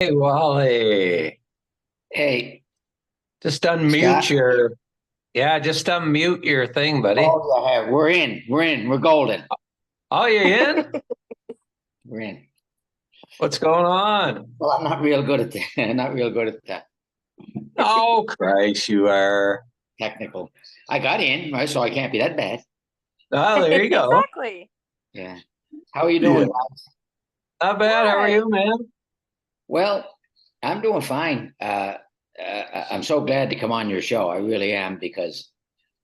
Hey, Wally. Hey, Just unmute Scott. just unmute your thing, buddy. Oh, yeah, we're in. We're in. We're golden. Oh, you in? We're in. What's going on? Well, I'm not real good at that. I'm not real good at that Oh, Christ, you are. technical. I got in, right? So I can't be that bad. Oh, there you go. Exactly. Yeah. How are you Yeah. doing, guys? Not bad. How are Good. you, man? Well, I'm doing fine. I'm so glad to come on your show. I really am because,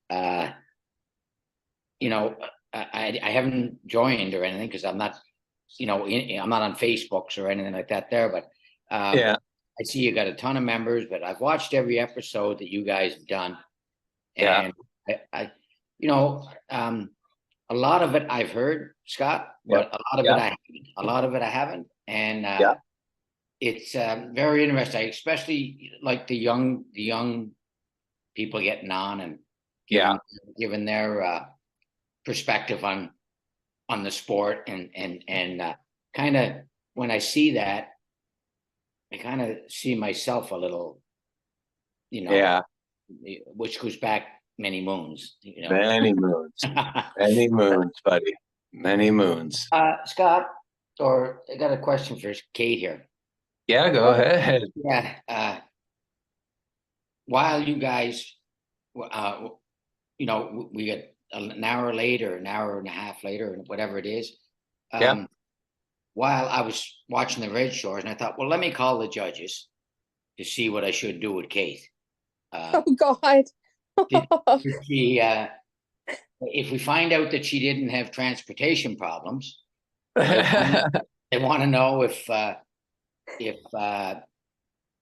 uh, you know, I haven't joined or anything because I'm not, I'm not on Facebooks or anything like that there. But Yeah, I see you got a ton of members. But I've watched every episode that you guys have done. yeah, And you know, a lot of it I've heard, Scott, yeah, but a lot of it yeah, I haven't. A lot of it I haven't, and yeah, it's very interesting. I especially like the young people getting on and yeah, giving their perspective on the sport and kind of when I see that, I kind of see myself a little, you know, yeah. which goes back many moons, Many moons. Many moons, buddy. Many moons. Scott, or I got a question for Kate here. Yeah, go ahead. Yeah. While you guys, uh, we get an hour later, an hour and a half later, whatever it is. Yeah. Um, while I was watching the Red Shores, and I thought, well, let me call the judges to see what I should do with Kate. Oh God. Did, did she, if we find out that she didn't have transportation problems, they want, they want to know if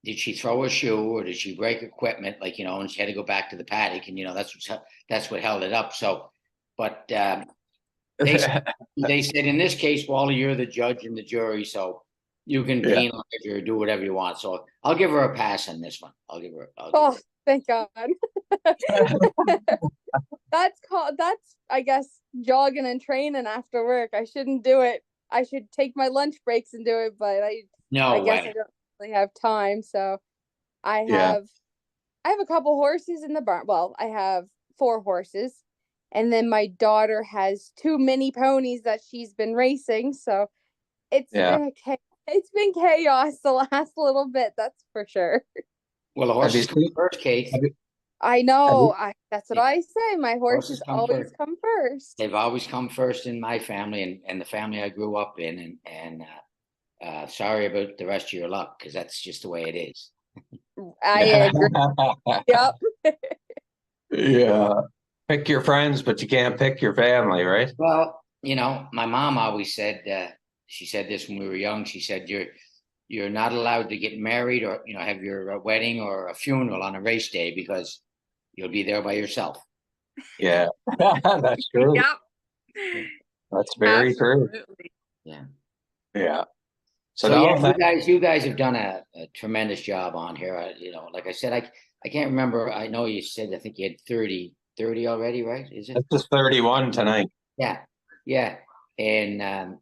did she throw a shoe or did she break equipment, like, and she had to go back to the paddock, and that's what held it up. So, but they they said in this case, Wally, you're the judge and the jury, so you can Yeah. penalize her or do whatever you want. So I'll give her a pass on this one. I'll give her. Oh, thank God. That's I guess jogging and training after work. I shouldn't do it. I should take my lunch breaks and do it, but I No guess I way. don't really have time. So I Yeah. have I have a couple horses in the barn. Well, I have four horses. And then my daughter has two mini ponies that she's been racing. So it's Yeah. it's been chaos the last little bit, that's for sure. Well, the Have you horses come seen? first, Kate. Have you, I have know. you, That's what Yeah, I say. My horses horses come always first. come first. They've always come first in my family and the family I grew up in, and sorry about the rest of your luck because that's just the way it is. I agree. Yep. Yeah. Pick your friends, but you can't pick your family, right? Well, my mom always said, she said this when we were young. She said, you're not allowed to get married or, have your wedding or a funeral on a race day because you'll be there by yourself. Yeah. That's true. Yep. That's very true. Absolutely. Yeah. Yeah. So So yeah, no, you guys have done a tremendous job on here. Like I said, I can't remember. I know you said, I think you had 30 already, right? Is it? this is 31 tonight. Yeah. Yeah. And,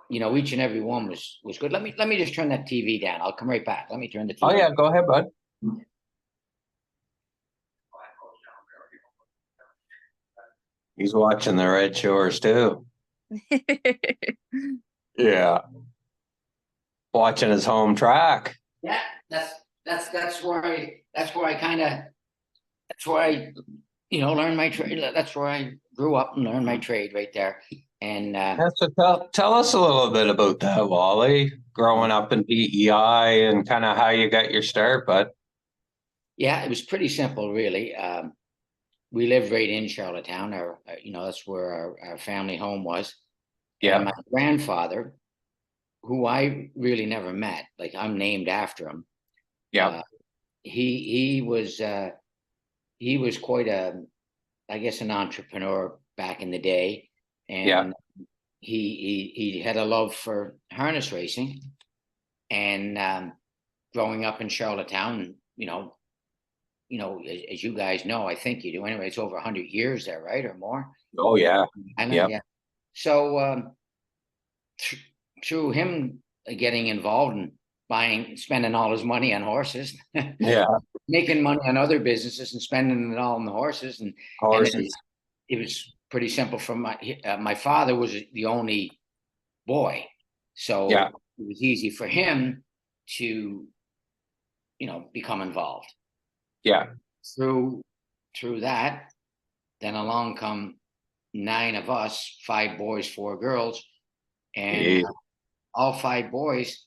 each and every one was good. Let me just turn that TV down. I'll come right back. Let me turn the Oh TV. yeah, go ahead, bud. He's watching the Red Shores too. Yeah. Watching his home track. Yeah, that's where I kind of that's where I learned my trade. That's where I grew up and learned my trade right there. And Yeah, so tell us a little bit about that, Wally. Growing up in PEI and kind of how you got your start, bud. yeah, it was pretty simple, really. We lived right in Charlottetown. That's where our family home was. And Yeah. my grandfather, who I really never met, like I'm named after him. Yeah. Uh, he was quite I guess an entrepreneur back in the day, Yeah. and he had a love for harness racing, and growing up in Charlottetown, as you guys know, I think you do anyway. It's over 100 years there, right, or more? Oh yeah. I know, Yep. yeah. So through him getting involved spending all his money on horses, Yeah. making money on other businesses and spending it all on the horses. And then Horses. it was pretty simple. From my father was the only boy, so Yeah. it was easy for him to, become involved. Yeah. Through that, then along come 9 of us, 5 boys, 4 girls, and Yeah. all 5 boys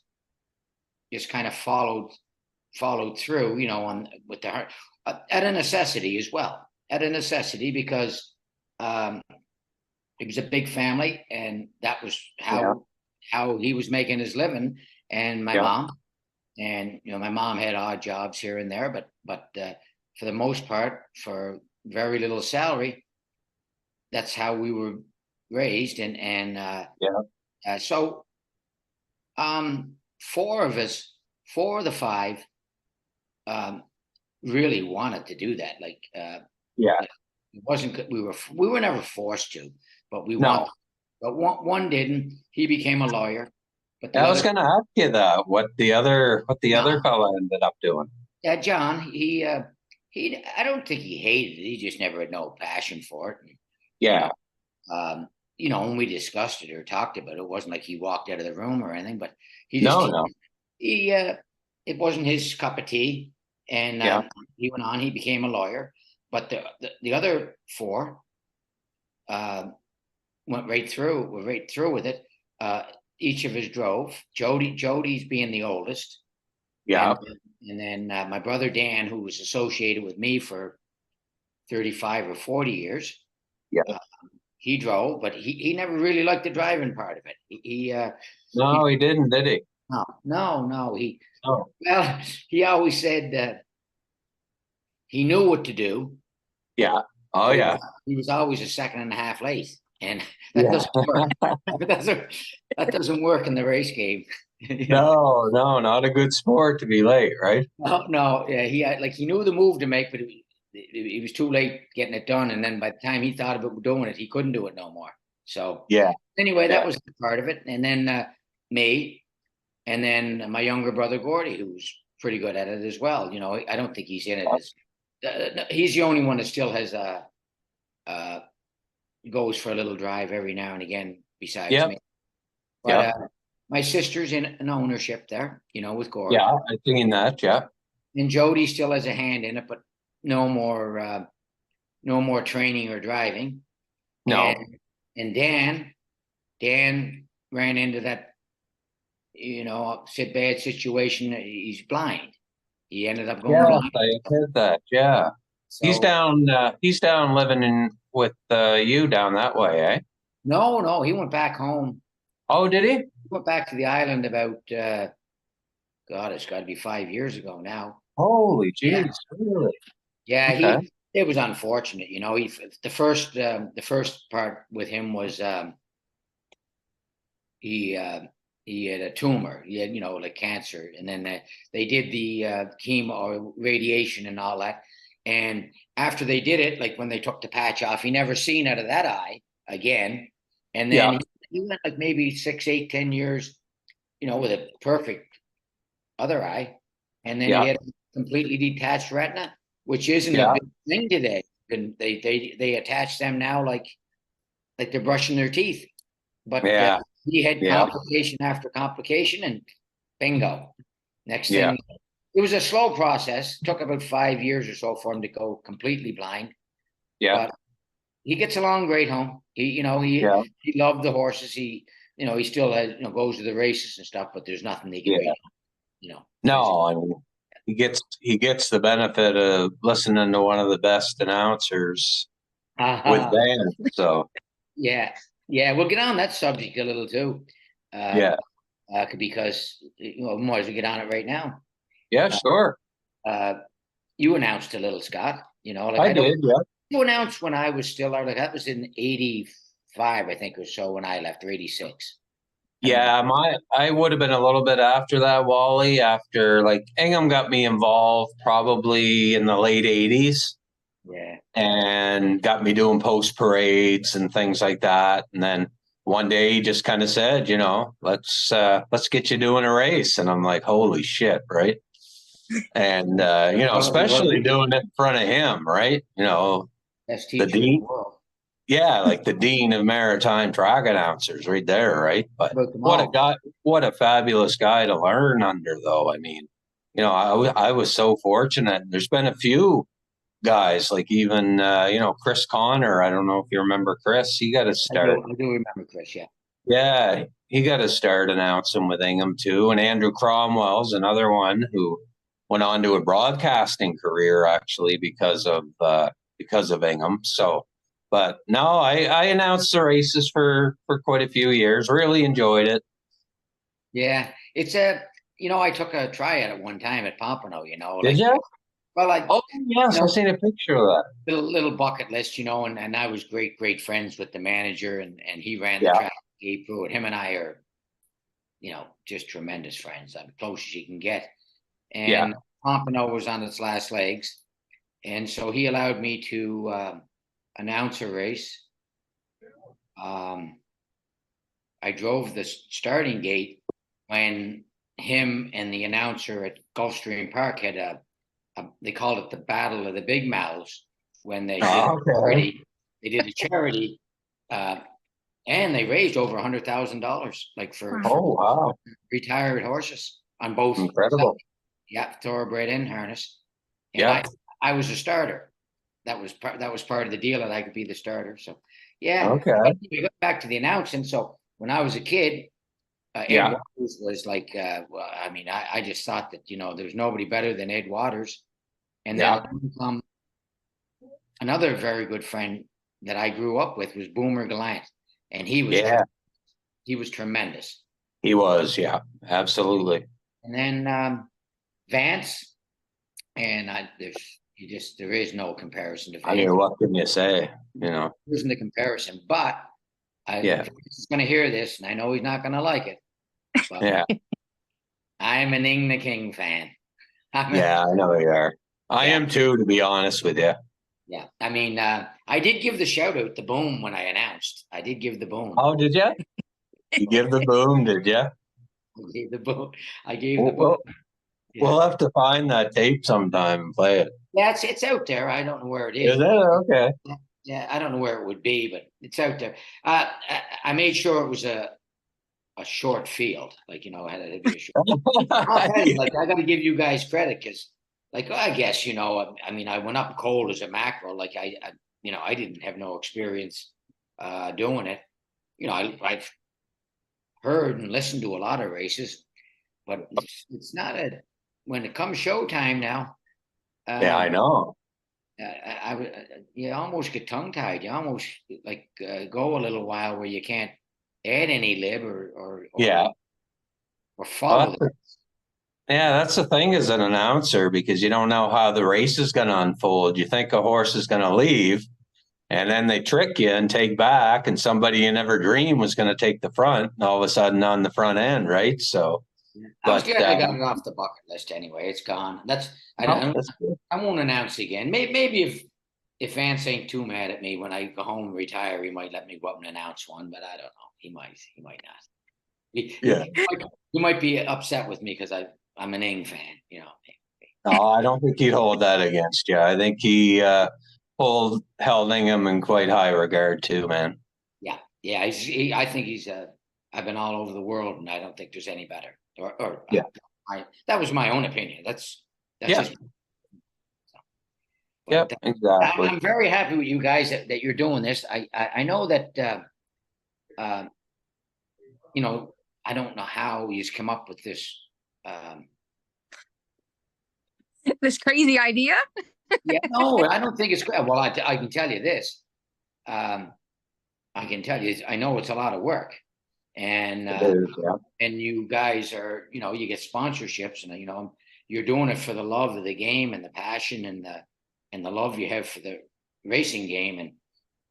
just kind of followed through, on with the heart, at a necessity as well, because um, it was a big family, and that was Yeah. how he was making his living, and my Yeah. mom, and my mom had odd jobs here and there, but for the most part, for very little salary, that's how we were raised, and so 4 of us, 4 of the 5, um, really wanted to do that. Like, Yeah. it wasn't, we were never forced to, but we No, wanted. But one didn't. He became a lawyer, but the I was other, going to ask you that. What the other John, fella ended up doing? yeah, John, I don't think he hated it. He just never had no passion for it. And, you Yeah. know, um, when we discussed it or talked about it, it wasn't like he walked out of the room or anything, but he just No, no. he it wasn't his cup of tea, and Yeah. he went on. He became a lawyer, but the other 4 uh, were right through with it. Each of us drove. Jody's being the oldest, Yeah. and then my brother Dan, who was associated with me for 35 or 40 years, Yeah. he drove, but he never really liked the driving part of it. He No, he didn't, did he? no, he Oh. well, he always said that he knew what to do, Yeah. Oh, but yeah. he was always a second and a half late, and that Yeah. doesn't work. that doesn't work in the race game. No, no, not a good sport to be late, right? No, yeah, he knew the move to make, but he was too late getting it done, and then by the time he thought about doing it, he couldn't do it no more. So Yeah. anyway, that Yeah. was part of it, and then me, and then my younger brother Gordy, who's pretty good at it as well. I don't think he's in it as no, he's the only one that still has uh, goes for a little drive every now and again, besides Yep. me. But Yep. my sister's in an ownership there, with Gord, Yeah. I seen that. Yeah. and Jody still has a hand in it, but no more, no more training or driving. And No. Dan ran into that, bad situation. He's blind. He ended up going Yes, blind. I heard that. Yeah. He's So down. He's down living in with you down that way, eh? no, he went back home. Oh, did he? He went back to the island about God, it's got to be 5 years ago now. Holy Yeah, jeez, really? yeah. Okay. It was unfortunate. The first part with him was he he had a tumor. He had, like cancer, and then they did the chemo or radiation and all that. And after they did it, like when they took the patch off, he never seen out of that eye again. And then Yeah. he went like maybe 6, 8, 10 years, with a perfect other eye, and then he Yeah. had a completely detached retina, which isn't a Yeah. big thing today. And they attach them now like they're brushing their teeth. But Yeah. he had Yeah. complication after complication, and bingo. Next Yeah. thing, it was a slow process. It took about 5 years or so for him to go completely blind. Yeah. But he gets along great home. Yeah. He loved the horses. He still has, goes to the races and stuff. But there's nothing they can Yeah. really, use. No, I mean he gets the benefit of listening to one of the best announcers with Dan. So Yeah, yeah. We'll get on that subject a little too, uh, yeah. because we might as well get on it right now. Yeah, Uh, sure. uh, you announced a little, Scott. Like I I don't. did, yeah. You announced when I was still out. Like that was in '85, I think, or so when I left, or '86. I don't know. Yeah, I would have been a little bit after that, Wally, after like Ingham got me involved probably in the late 80s Yeah, and got me doing post parades and things like that. And then one day he just kind of said, let's get you doing a race. And I'm like, holy shit, right? And especially doing it in front of him, right? Best The teacher in the dean, world. yeah, like the dean of maritime track announcers right there, right? But About them what a all. guy, what a fabulous guy to learn under, though. I mean, I was so fortunate. There's been a few guys, like even Chris Connor. I don't know if you remember Chris. He got a start. I do remember Chris, yeah. Yeah, he got a start announcing with Ingham too. And Andrew Cromwell's another one who went on to a broadcasting career actually because of Ingham. So, but no, I announced the races for quite a few years. Really enjoyed it. Yeah, it's I took a try at it one time at Pompano. Did you? Well, Oh yes, I've seen a picture of that. little bucket list, and I was great friends with the manager, and he ran the Yeah. track. Gabe Pruitt. Him and I are, just tremendous friends. I'm close as you can get. And Yeah. Pompano was on its last legs, and so he allowed me to announce a race. I drove the starting gate when him and the announcer at Gulfstream Park had they called it the Battle of the Big Mouths when they they did a charity, and they raised over $100,000, like for wow, retired horses on both. incredible. Yeah, thoroughbred and harness. And Yeah. I was a starter. That was part of the deal, that I could be the starter. So yeah. Okay. We got back to the announcing. So when I was a kid, Ed Waters was like, well, I mean, I just thought that, there's nobody better than Ed Waters. And then another very good friend that I grew up with was Boomer Gallant. And he was tremendous. He was, yeah, absolutely. And then Vance, and there is no comparison to Vance. I mean, what can you say? There isn't a comparison, but he's going to hear this, and I know he's not going to like it. But yeah, I'm an Ing the King fan. I know you are. I am too, to be honest with you. Yeah, I mean, I did give the shout out, the boom, when I announced. I did give the boom. Oh, did you? You give the boom, did you? I gave the boom. The boom. We'll have to find that tape sometime and play it. Yeah, it's out there. I don't know where it is. Is it? Okay. Yeah, I don't know where it would be, but it's out there. I made sure it was a short field, like, it had to be a short. I'll tell you, like, I got to give you guys credit, because, like, I guess, I mean, I went up cold as a mackerel. Like, I didn't have no experience doing it. I've heard and listened to a lot of races, but it's not when it comes showtime now. Yeah, I know. You almost get tongue tied. You almost like go a little while where you can't add any lib or follow. That's the thing as an announcer, because you don't know how the race is going to unfold. You think a horse is going to leave, and then they trick you and take back, and somebody you never dreamed was going to take the front, and all of a sudden on the front end, right? So, I was glad I got it off the bucket list anyway. It's gone. I won't announce again. Maybe if Vance ain't too mad at me when I go home and retire, he might let me go up and announce one, but I don't know. He might not. He might be upset with me because I'm an Ing fan, No, I don't think he'd hold that against you. I think he held Ingham in quite high regard too, man. Yeah. I think he's I've been all over the world, and I don't think there's any better. That was my own opinion. That's just. Yep, exactly. I'm very happy with you guys that you're doing this. I know that I don't know how he's come up with this this crazy idea. No, I don't think it's great. Well, I can tell you this. I can tell you, I know it's a lot of work, and and you guys are, you get sponsorships, and you're doing it for the love of the game and the passion and the love you have for the racing game,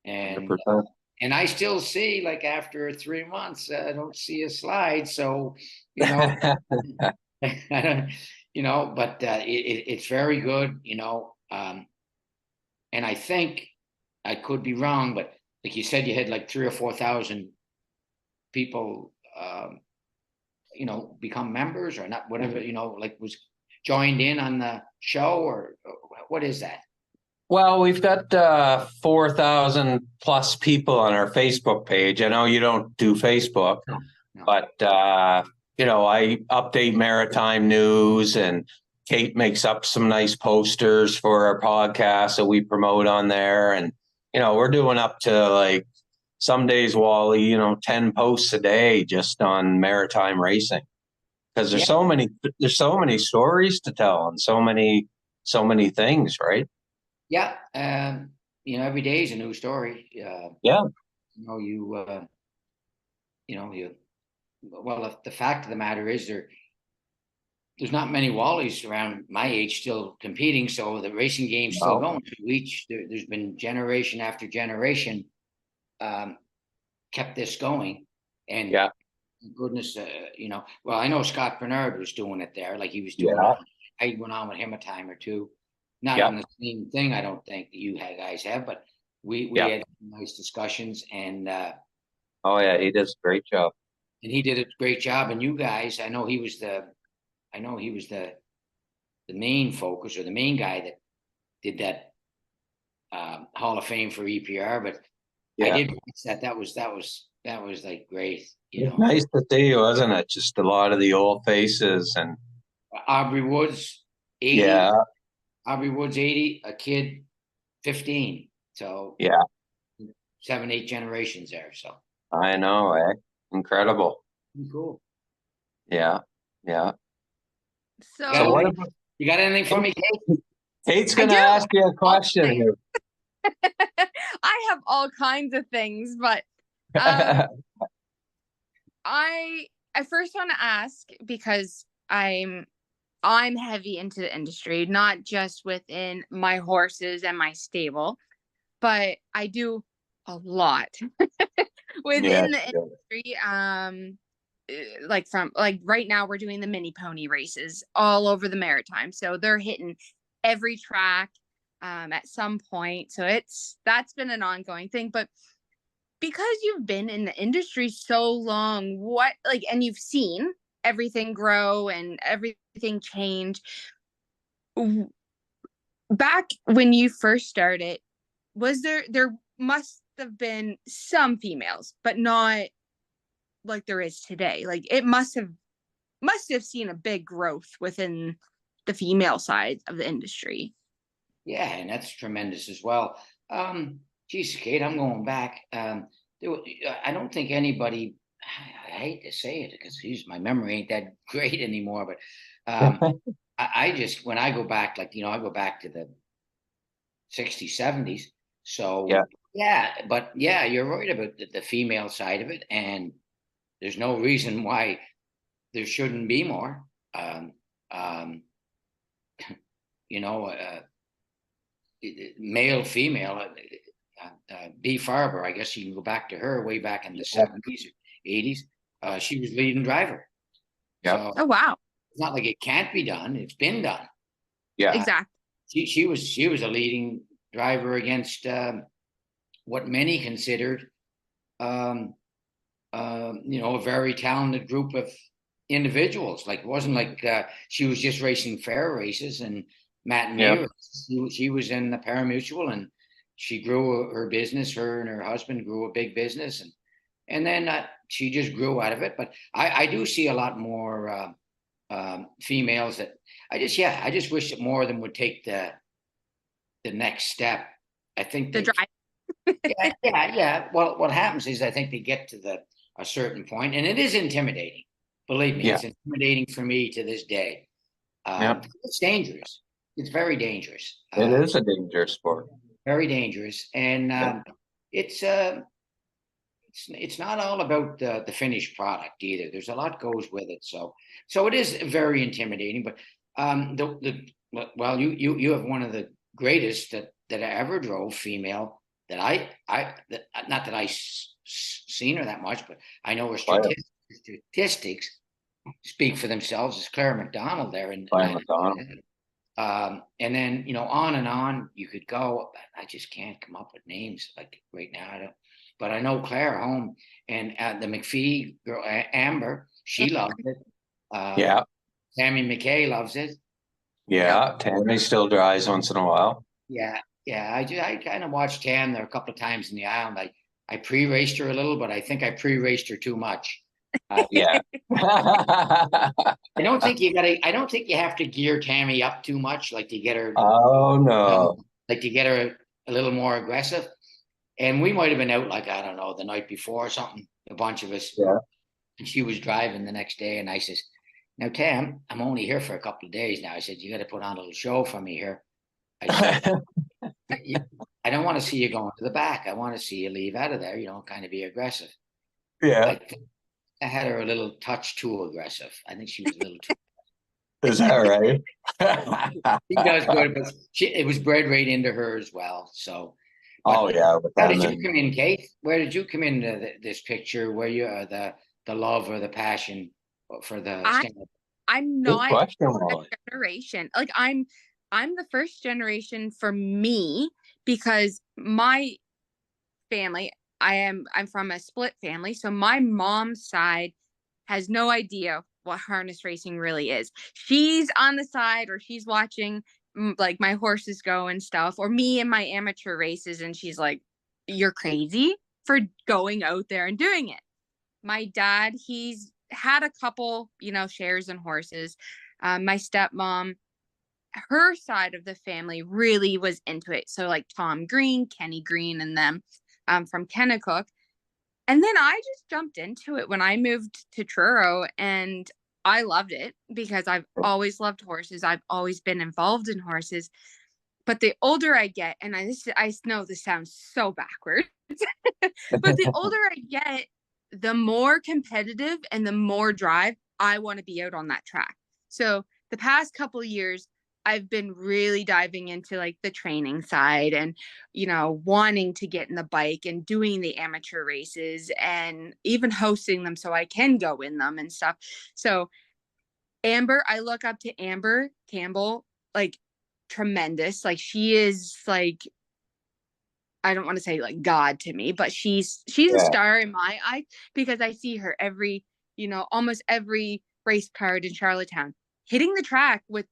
and I still see, like, after 3 months, I don't see a slide. So, I don't, but it's very good, and I think I could be wrong, but like you said, you had like 3,000 or 4,000 people, become members or not, whatever, like was joined in on the show, or what is that? Well, we've got 4,000 plus people on our Facebook page. I know you don't do Facebook, No. but I update maritime news, and Kate makes up some nice posters for our podcast that we promote on there. And we're doing up to, like, some days, Wally, 10 posts a day just on maritime racing, because there's so many stories to tell, and so many things, right? Yeah. Every day is a new story. Yeah. Well, the fact of the matter is there's not many Wallies around my age still competing, so the racing game's still going. There's been generation after generation kept this going, and goodness, well, I know Scott Bernard was doing it there, like he was doing it. I went on with him a time or two, not on the same thing, I don't think that you guys have, but we had nice discussions, and oh yeah, he does a great job. And he did a great job. And you guys, I know he was the main focus, or the main guy that did that Hall of Fame for EPR. But I did watch that. That was like great. Nice to see, wasn't it? Just a lot of the old faces. And Aubrey Woods, 80. Yeah. Aubrey Woods, 80. A kid, 15. So 7, 8 generations there. So I know, incredible. Cool. Yeah. So what about, you got anything for me, Kate? Kate's gonna ask you a question here. I have all kinds of things, but I first want to ask, because I'm heavy into the industry, not just within my horses and my stable, but I do a lot within the industry. Like right now we're doing the mini pony races all over the Maritime, so they're hitting every track at some point, so that's been an ongoing thing. But because you've been in the industry so long, and you've seen everything grow and everything change, back when you first started, was there must have been some females, but not like there is today. Like it must have seen a big growth within the female side of the industry. Yeah, and that's tremendous as well. Geez, Kate, I'm going back. I don't think anybody, I hate to say it because my memory ain't that great anymore, but I just, when I go back, I go back to the 60s, 70s. So but you're right about the female side of it, and there's no reason why there shouldn't be more. Male, female. B. Farber, I guess you can go back to her way back in the 70s or 80s. She was leading driver. So, oh wow! It's not like it can't be done; it's been done. Yeah, exactly. She was a leading driver against what many considered, a very talented group of individuals. Like it wasn't like she was just racing fair races and matinee races. She was in the parimutuel, and she grew her business. Her and her husband grew a big business, and then she just grew out of it. But I do see a lot more females that I just wish that more of them would take the next step. I think the drive. yeah. Well, what happens is I think they get to a certain point, and it is intimidating. Believe me, it's intimidating for me to this day. It's dangerous. It's very dangerous. It is a dangerous sport. Very dangerous, and it's not all about the finished product either. There's a lot goes with it. So it is very intimidating. But you have one of the greatest that I ever drove, female, that not that I seen her that much, but I know her statistics speak for themselves. It's Claire McDonald there, and then on and on you could go. I just can't come up with names like right now. but I know Claire home and the McPhee girl, Amber, she loves it. Yeah. Tammy McKay loves it. Yeah. Tammy still drives once in a while. Yeah, yeah. I kind of watched Tam there a couple of times in the island. I pre-raced her a little, but I think I pre-raced her too much. Yeah. I don't think you gotta. I don't think you have to gear Tammy up too much, like to get her, Oh no. like to get her a little more aggressive. And we might have been out, like I don't know, the night before or something. A bunch of us. Yeah. And she was driving the next day, and I says, "Now, Tam, I'm only here for a couple of days now." I said, "You got to put on a little show for me here." I said, "I don't want to see you going to the back. I want to see you leave out of there. You know, kind of be aggressive." Yeah. I think I had her a little touch too aggressive. I think she was a little too. Is that right? She does good, but it was bred right into her as well. So, Oh yeah. But how then did you come in, Kate? Where did you come into this picture? Where you are the love or the passion for the I stand-up? I'm good not question, a Wally. generation. Like I'm the first generation for me because my family, I'm from a split family. So my mom's side has no idea what harness racing really is. She's on the side or she's watching like my horses go and stuff, or me and my amateur races, and she's like, "You're crazy for going out there and doing it." My dad, he's had a couple, shares in horses. My stepmom, her side of the family really was into it. So like Tom Green, Kenny Green, and them from Kennecook. And then I just jumped into it when I moved to Truro, and I loved it because I've always loved horses. I've always been involved in horses. But the older I get, and I know this sounds so backwards, but the older I get, the more competitive and the more drive I want to be out on that track. So the past couple of years, I've been really diving into like the training side and, wanting to get in the bike and doing the amateur races and even hosting them so I can go in them and stuff. So Amber, I look up to Amber Campbell, like tremendous. Like she is like, I don't want to say like God to me, but she's a Yeah. star in my eye because I see her every, almost every race card in Charlottetown hitting the track with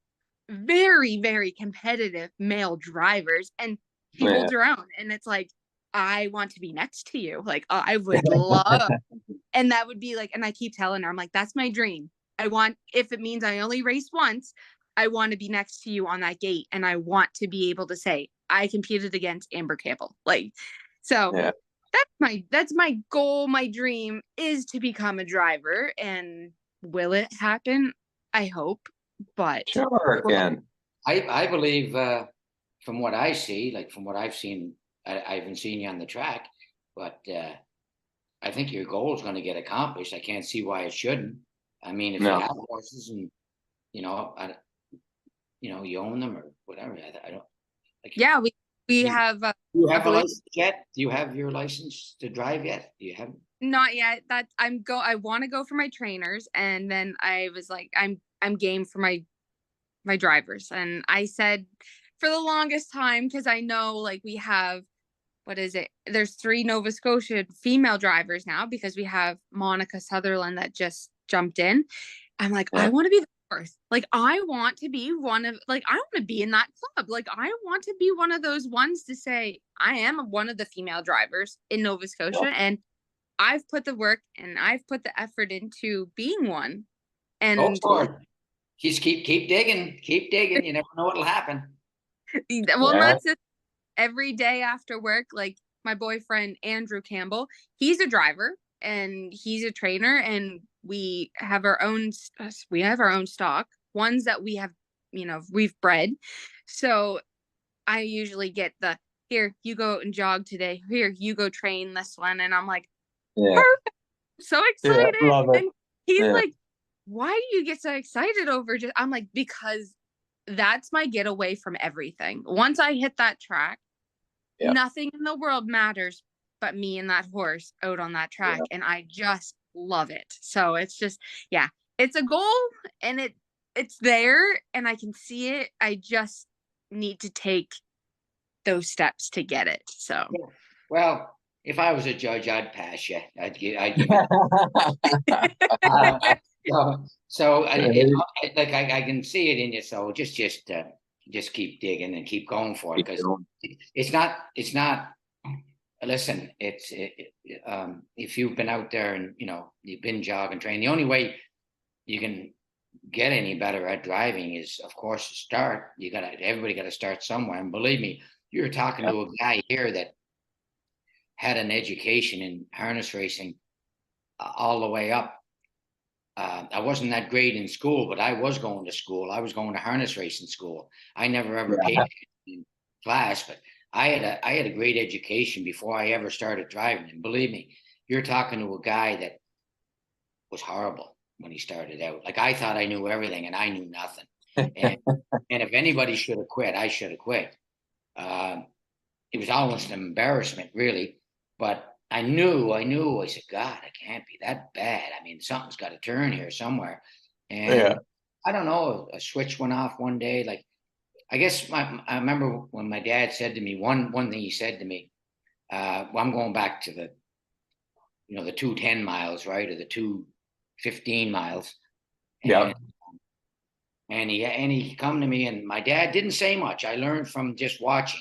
very, very competitive male drivers, and she Yeah. holds her own. And it's like, I want to be next to you. Like, I would love, and that would be like, and I keep telling her, I'm like, that's my dream. I want, if it means I only race once, I want to be next to you on that gate. And I want to be able to say, I competed against Amber Campbell. Like, so Yeah. that's my goal. My dream is to become a driver. And will it happen? I hope, but Sure, Ken. I believe from what I see, like from what I've seen, I haven't seen you on the track, but I think your goal is going to get accomplished. I can't see why it shouldn't. I mean, if you No. have horses and you own them or whatever, I don't. Like, yeah, we you- have. Do you have I a believe- license yet? Do you have your license to drive yet? Do you have? Not yet. That I want to go for my trainers, and then I was like, I'm game for my drivers. And I said for the longest time, because I know like we have, what is it? There's 3 Nova Scotia female drivers now because we have Monica Sutherland that just jumped in. I'm like, Yeah. I want to be the fourth. Like, I want to be one of, like, I want to be in that club. Like, I want to be one of those ones to say, I am one of the female drivers in Nova Scotia. Yeah. And I've put the work and I've put the effort into being one. Go And for it. Just keep digging. Keep digging. You never know what'll happen. well, Yeah. that's it. Every day after work, like my boyfriend Andrew Campbell, he's a driver and he's a trainer, and we have our own stock, ones that we have, we've bred. So I usually get the, here, you go and jog today, here, you go train this one, and I'm like, Yeah. perfect, so excited. love it. And he's Yeah. like, why do you get so excited over just, I'm like, because that's my getaway from everything. Once I hit that track, Yeah. nothing in the world matters but me and that horse out on that track. Yeah. And I just love it. So it's just, yeah, it's a goal, and it's there and I can see it. I just need to take those steps to get it. So Well, if I was a judge, I'd pass you. I'd give you. So I can see it in you. So just keep digging and keep going for it, because it's not. Listen, if you've been out there and you've been jogging, training, the only way you can get any better at driving is, of course, to start. Everybody got to start somewhere. And believe me, you're talking to a guy here that had an education in harness racing all the way up. I wasn't that great in school, but I was going to school. I was going to harness racing school. I never ever paid in class, but I had a great education before I ever started driving. And believe me, you're talking to a guy that was horrible when he started out. Like, I thought I knew everything, and I knew nothing. And if anybody should have quit, I should have quit. It was almost an embarrassment, really. But I knew. I said, God, I can't be that bad. I mean, something's got to turn here somewhere. And I don't know, a switch went off one day. Like, I guess I remember when my dad said to me, one thing he said to me, well, I'm going back to the 210 miles, right? Or the 215 miles. And he come to me, and my dad didn't say much. I learned from just watching.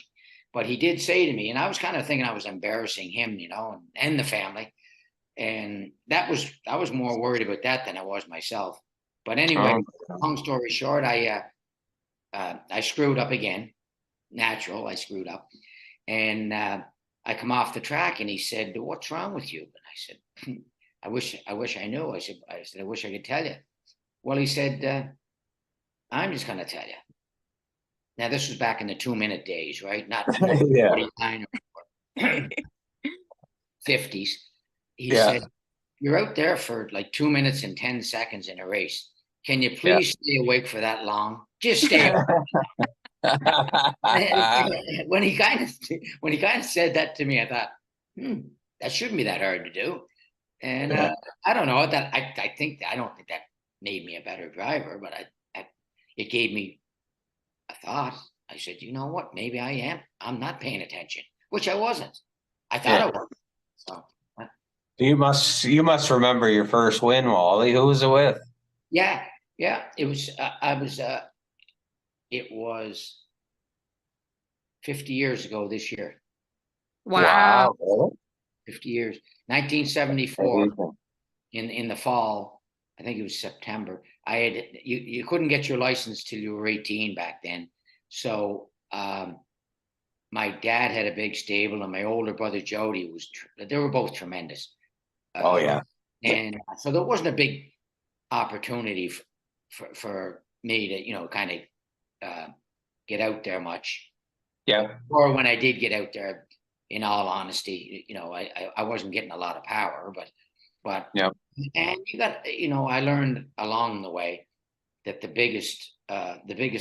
But he did say to me, and I was kind of thinking I was embarrassing him, and the family. And I was more worried about that than I was myself. But anyway, long story short, I screwed up again. Natural, I screwed up. And I come off the track, and he said, "What's wrong with you?" And I said, I wish I knew. I said, I wish I could tell you. Well, he said, I'm just going to tell you. Now, this was back in the 2-minute days, right? Not 49 or 50s. He said, "You're out there for like 2 minutes and 10 seconds in a race. Can you please stay awake for that long? Just stay awake." When he kind of said that to me, I thought, that shouldn't be that hard to do. And I don't know that I don't think that made me a better driver, but it gave me a thought. I said, you know what? Maybe I am. I'm not paying attention, which I wasn't. I thought I was. So you must remember your first win, Wally. Who was it with? Yeah. It was. It was 50 years ago this year. Wow. 50 years. 1974. In the fall. I think it was September. You couldn't get your license till you were 18 back then. So my dad had a big stable, and my older brother Jody they were both tremendous. And so there wasn't a big opportunity for me to kind of get out there much. Or when I did get out there, in all honesty, I wasn't getting a lot of power, but and you got, I learned along the way that the biggest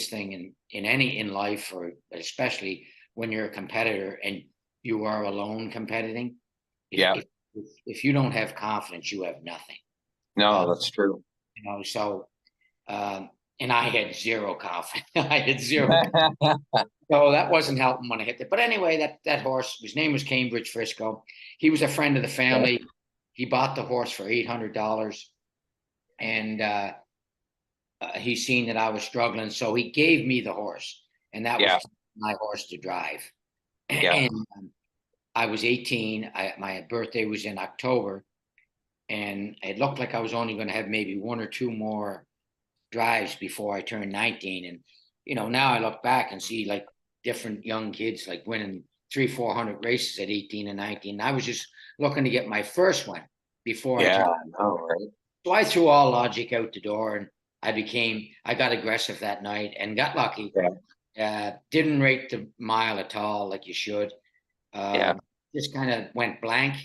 thing in life, or especially when you're a competitor and you are alone competing, if you don't have confidence, you have nothing. No, that's true. So and I had zero confidence. I had zero. So that wasn't helping when I hit it. But anyway, that horse, his name was Cambridge Frisco. He was a friend of the family. He bought the horse for $800, and he seen that I was struggling, so he gave me the horse, and that was my horse to drive. And I was 18. My birthday was in October, and it looked like I was only going to have maybe one or two more drives before I turned 19. And now I look back and see like different young kids like winning 300-400 races at 18 and 19. I was just looking to get my first one before I turned. So I threw all logic out the door, and I got aggressive that night and got lucky. Didn't rate the mile at all like you should. Just kind of went blank.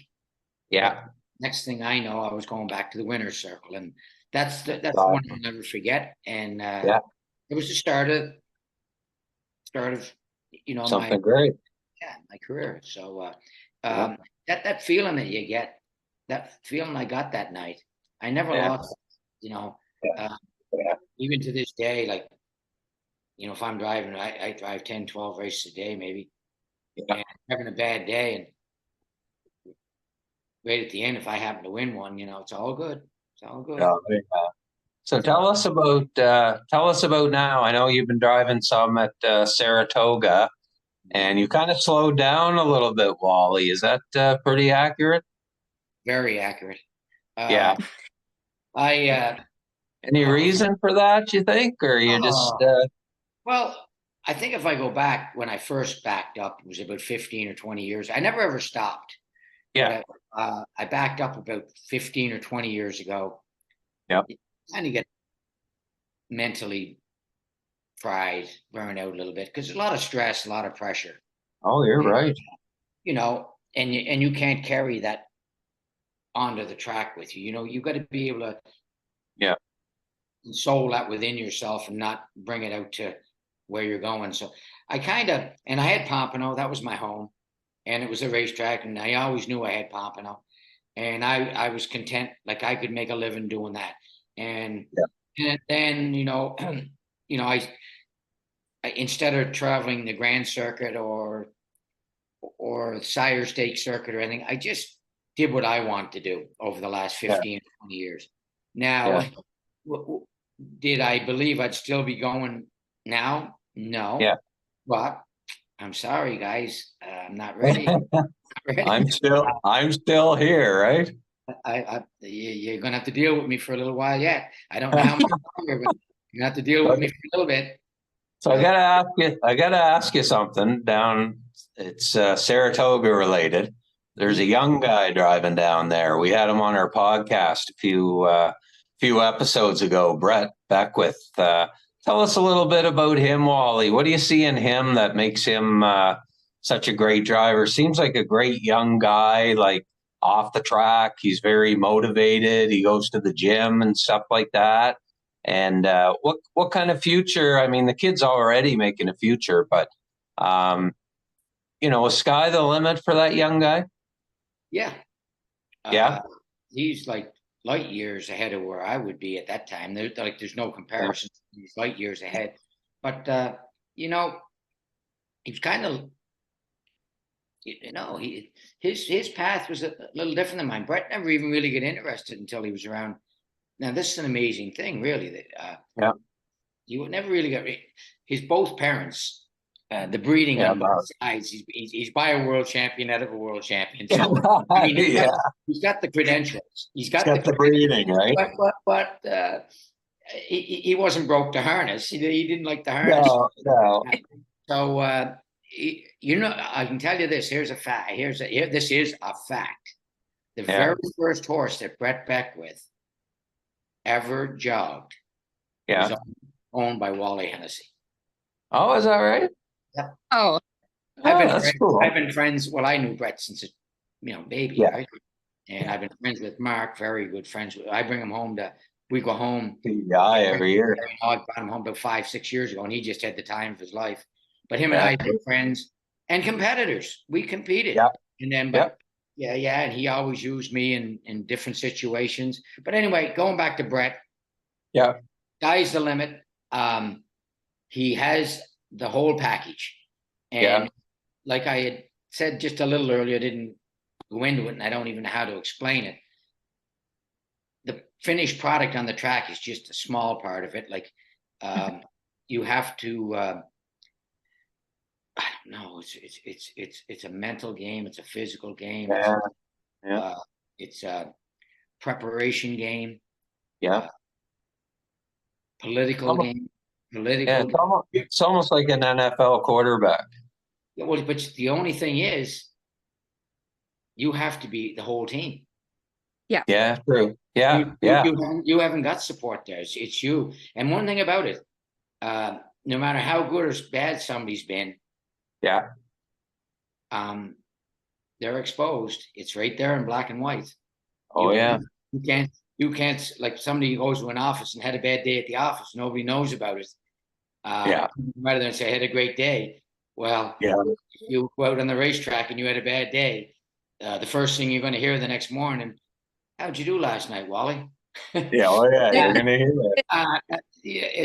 Next thing I know, I was going back to the winner's circle, and that's the one I'll never forget. And it was the start of something great. My career. So that feeling that you get, that feeling I got that night, I never lost. Even to this day, like if I'm driving, I drive 10, 12 races a day maybe, and having a bad day, and right at the end, if I happen to win one, it's all good. It's all good. Yeah. So tell us about now. I know you've been driving some at Saratoga, and you kind of slowed down a little bit, Wally. Is that pretty accurate? Very accurate. Yeah. I Any reason for that, you think, or you just? Well, I think if I go back when I first backed up, it was about 15 or 20 years. I never ever stopped. Yeah. But I backed up about 15 or 20 years ago. Yep. You kind of get mentally fried, burned out a little bit because there's a lot of stress, a lot of pressure. Oh, you're right. And you can't carry that onto the track with you. You got to be able to Yeah. soul that within yourself and not bring it out to where you're going. So I had Pompano, that was my home, and it was a racetrack, and I always knew I had Pompano, and I was content, like I could make a living doing that. And then I instead of traveling the Grand Circuit or Sire Stake Circuit or anything, I just did what I want to do over the last 15 or 20 years. Now, did I believe I'd still be going now? No. Yeah. But I'm sorry, guys. I'm not ready. I'm still here, right? You're gonna have to deal with me for a little while yet. I don't know how much longer, but you're gonna have to deal with me for a little bit. So I gotta ask you something down. It's Saratoga related. There's a young guy driving down there. We had him on our podcast a few episodes ago, Brett Beckwith. Tell us a little bit about him, Wally. What do you see in him that makes him such a great driver? Seems like a great young guy, like off the track. He's very motivated. He goes to the gym and stuff like that. And what kind of future? I mean, the kid's already making a future, but is sky the limit for that young guy? Yeah. Yeah. He's like light years ahead of where I would be at that time. There's no comparison. He's light years ahead. But he's kind of, his path was a little different than mine. Brett never even really got interested until he was around. Now, this is an amazing thing, really. He would never really get his both parents. The breeding on both sides. He's by a world champion, out of a world champion. So I mean, he's got the credentials. He's got the breeding, right? But he wasn't broke to harness. He didn't like the harness. No. So I can tell you this. Here's a fact. This is a fact. The very first horse that Brett Beckwith ever jogged was owned by Wally Hennessy. Oh, is that right? Yeah. Oh, cool. I've been friends. Well, I knew Brett since baby, right? And I've been friends with Mark, very good friends. I bring him home we go home. Every year. I brought him home about 5-6 years ago, and he just had the time of his life. But him and I were friends and competitors. We competed. Yeah. And then, and he always used me in different situations. But anyway, going back to Brett. Yeah. Sky's the limit. He has the whole package. And like I had said just a little earlier, I didn't go into it, and I don't even know how to explain it. The finished product on the track is just a small part of it. Like you have to I don't know, it's a mental game, it's a physical game. It's a preparation game. Political game. It's almost like an NFL quarterback. Yeah, well, but the only thing is, you have to be the whole team. Yeah, true. You haven't got support there. It's you. And one thing about it, no matter how good or bad somebody's been, they're exposed. It's right there in black and white. You can't like somebody goes to an office and had a bad day at the office. Nobody knows about it. Rather than say I had a great day. Well, if you go out on the racetrack and you had a bad day, the first thing you're going to hear the next morning, how'd you do last night, Wally? You're going to hear that.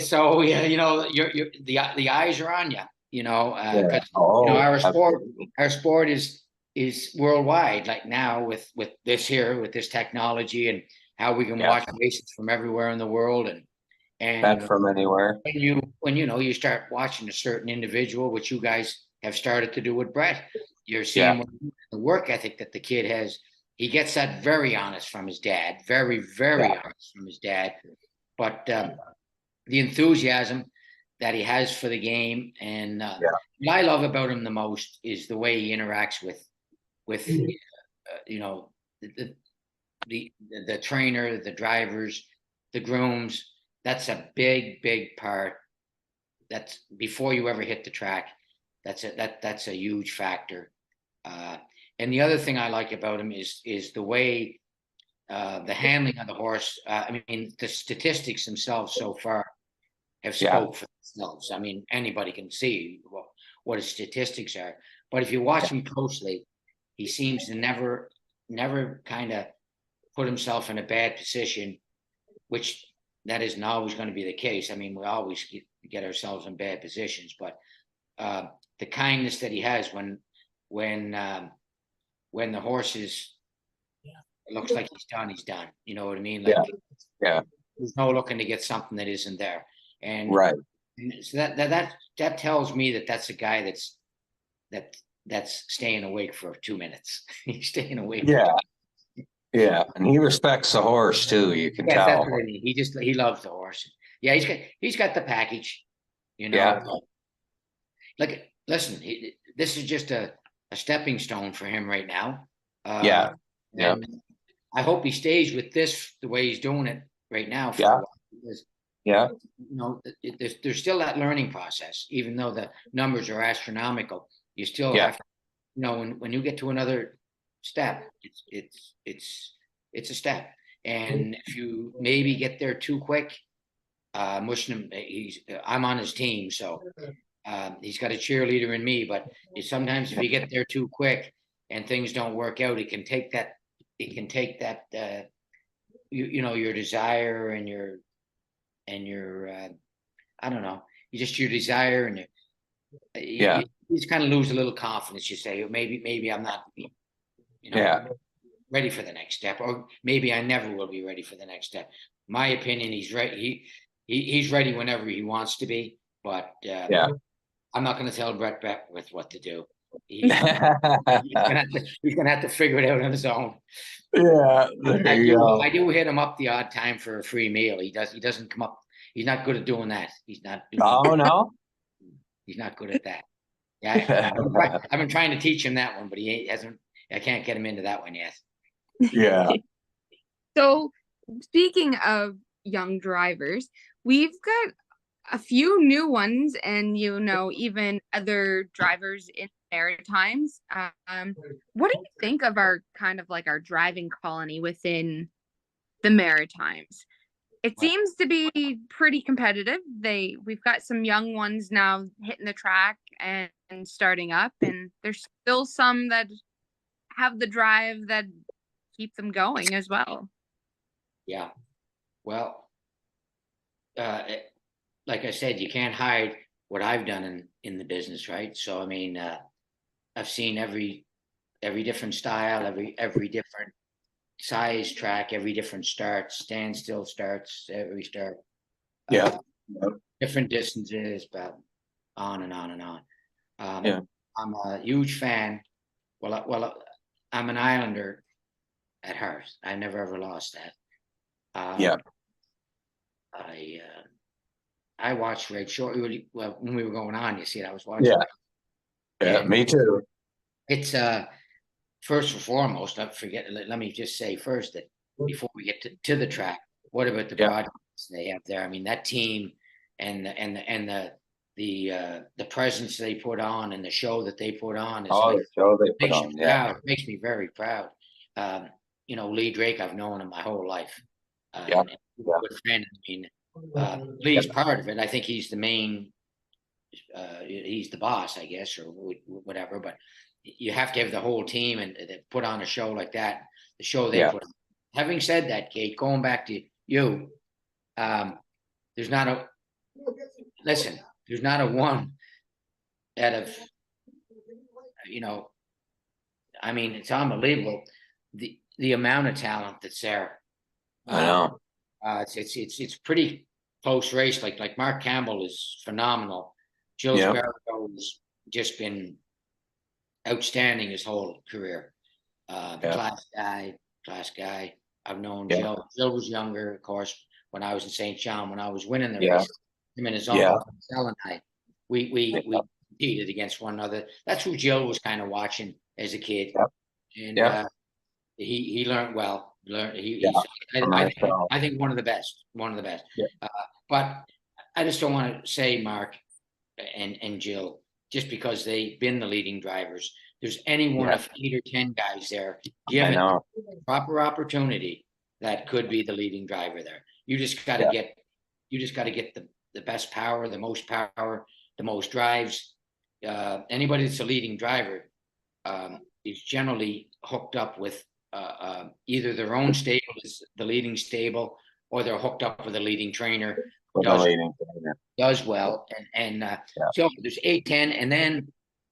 So the eyes are on you. Our sport is is worldwide. Like now with this here, with this technology, and how we can Yeah. watch races from everywhere in the world, Bet and from anywhere. when you know you start watching a certain individual, which you guys have started to do with Brett, you're seeing the work ethic that the kid has. He gets that very honest from his dad, very honest from his dad. But the enthusiasm that he has for the game, and what I love about him the most is the way he interacts with you know the, the trainer, the drivers, the grooms. That's a big part. That's before you ever hit the track. That's a huge factor. And the other thing I like about him is the way the handling of the horse. I mean, the statistics themselves so far have spoke for themselves. I mean, anybody can see what his statistics are. But if you watch him closely, he seems to never kind of put himself in a bad position, which that isn't always going to be the case. I mean, we always get ourselves in bad positions, but the kindness that he has when the horse is, it looks like he's done. You know what I mean? Like, there's no looking to get something that isn't there. And so that tells me that that's a guy that's staying awake for 2 minutes. He's staying awake. Yeah, and he respects the horse too. You can tell. That's what I mean. He loves the horse. Yeah, he's got the package. You know, like listen, this is just a stepping stone for him right now. And I hope he stays with this the way he's doing it right now for a while. Because, you know, there's still that learning process, even though the numbers are astronomical. You still have to, you know, when you get to another step, it's a step. And if you maybe get there too quick, wishing him, I'm on his team, so he's got a cheerleader in me. But sometimes if you get there too quick and things don't work out, it can take that. You know, your desire and your I don't know, your desire, and you just kind of lose a little confidence. You say, maybe I'm not, you know, ready for the next step, or maybe I never will be ready for the next step. My opinion, he's ready. He's ready whenever he wants to be, but I'm not going to tell Brett Beckwith what to do. He's gonna have to figure it out on his own. I do hit him up the odd time for a free meal. He doesn't come up. He's not good at doing that. He's not. Oh no. He's not good at that. Yeah, I've been trying to teach him that one, but he hasn't. I can't get him into that one yet. Yeah. So speaking of young drivers, we've got a few new ones, and you know, even other drivers in Maritimes. What do you think of our kind of like our driving colony within the Maritimes? It seems to be pretty competitive. We've got some young ones now hitting the track and starting up, and there's still some that have the drive that keep them going as well. Yeah. Well, like I said, you can't hide what I've done in the business, right? So I mean, I've seen every different style, every different size track, every different start, standstill starts, every start. Different distances, but on and on and on. I'm a huge fan. Well, I'm an Islander at heart. I never ever lost that. I watched Red Short. Well, when we were going on, you see, I was watching. Yeah, me too. It's first and foremost. Let me just say first that before we get to the track, what about the broadcasts they have there? I mean, that team and the presence they put on and the show that they put on is the show they put on. It makes me very proud. You know, Lee Drake, I've known him my whole life. Good friend. I mean, Lee's part of it. I think he's the main. He's the boss, I guess, or whatever. But you have to have the whole team and put on a show like that. The show they put on. Having said that, Kate, going back to you, there's not a one out of, you know, I mean, it's unbelievable the amount of talent that's there. I know. It's pretty close race. Like Mark Campbell is phenomenal. Jill Yeah. Sparrow has just been outstanding his whole career. Yeah. Class guy. I've known Yeah. Jill. Jill was younger, of course, when I was in St. John, when I was winning the Yeah. race. Him and his Yeah. uncle, Sal and I, we competed against one another. That's who Jill was kind of watching as a kid. Yep. And Yep. he learned well. Yeah. I think one of the best. Yeah. But I just don't want to say Mark and Jill just because they've been the leading drivers. There's any one of 8 or 10 guys there I given know. proper opportunity that could be the leading driver there. You just got to get the best power, the most drives. Anybody that's a leading driver is generally hooked up with either their own stable is the leading stable, or they're hooked up with a leading trainer who does well. And so there's 8, 10, and then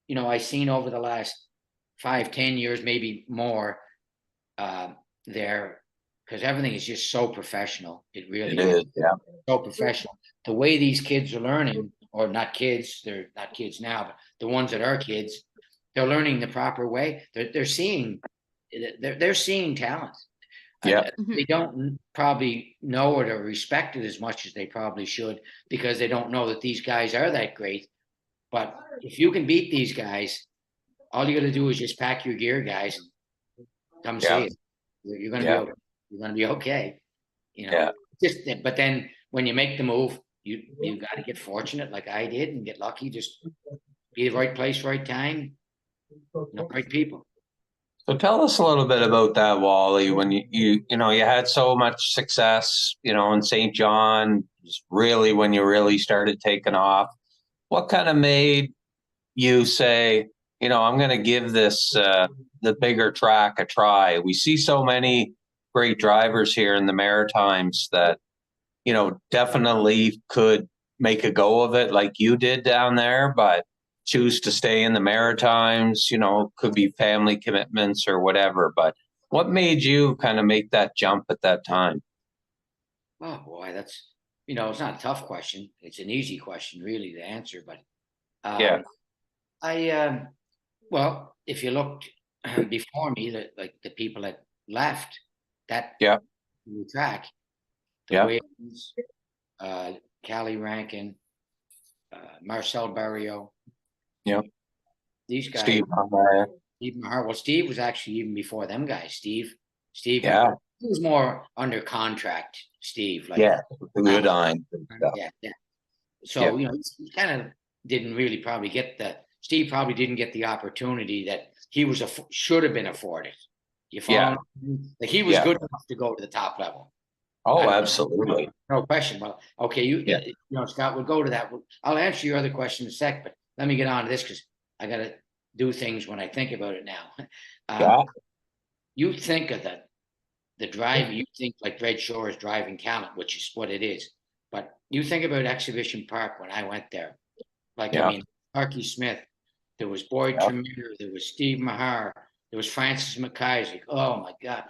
I seen over the last 5, 10 years, maybe more, there, because everything is just so professional. It really is. Yeah. So professional. The way these kids are learning, or not kids, they're not kids now, but the ones that are kids, they're learning the proper way. They're seeing talent. Yeah. They don't probably know it or respect it as much as they probably should, because they don't know that these guys are that great. But if you can beat these guys, all you got to do is just pack your gear, guys, and come see it. You're going to be okay. You're going to be okay. But then when you make the move, you got to get fortunate like I did and get lucky. Just be the right place, right time, right people. So tell us a little bit about that, Wally. When you had so much success, in St. John, really when you really started taking off. What kind of made you say, I'm going to give this the bigger track a try? We see so many great drivers here in the Maritimes that definitely could make a go of it like you did down there, but choose to stay in the Maritimes, could be family commitments or whatever. But what made you kind of make that jump at that time? Oh boy, that's, it's not a tough question. It's an easy question really to answer, but well, if you looked before me, like the people that left that track, the Williams, Callie Rankin, Marcel Barrio, these guys. Steve Mahar. Well, Steve was actually even before them guys. Steve, he was more under contract. Steve, good on. So he kind of didn't really probably Steve probably didn't get the opportunity that he should have been afforded. You follow? Like he was good enough to go to the top level. Oh, absolutely. No question. Well, okay, Scott, we'll go to that. I'll answer your other question in a sec, but let me get on to this because I got to do things when I think about it now. You think of the drive, you think like Red Shore is driving talent, which is what it is. But you think about Exhibition Park when I went there. I mean, Arky Smith, there was Boyd Tremere, there was Steve Mahar, there was Francis McIsaac. Oh my God.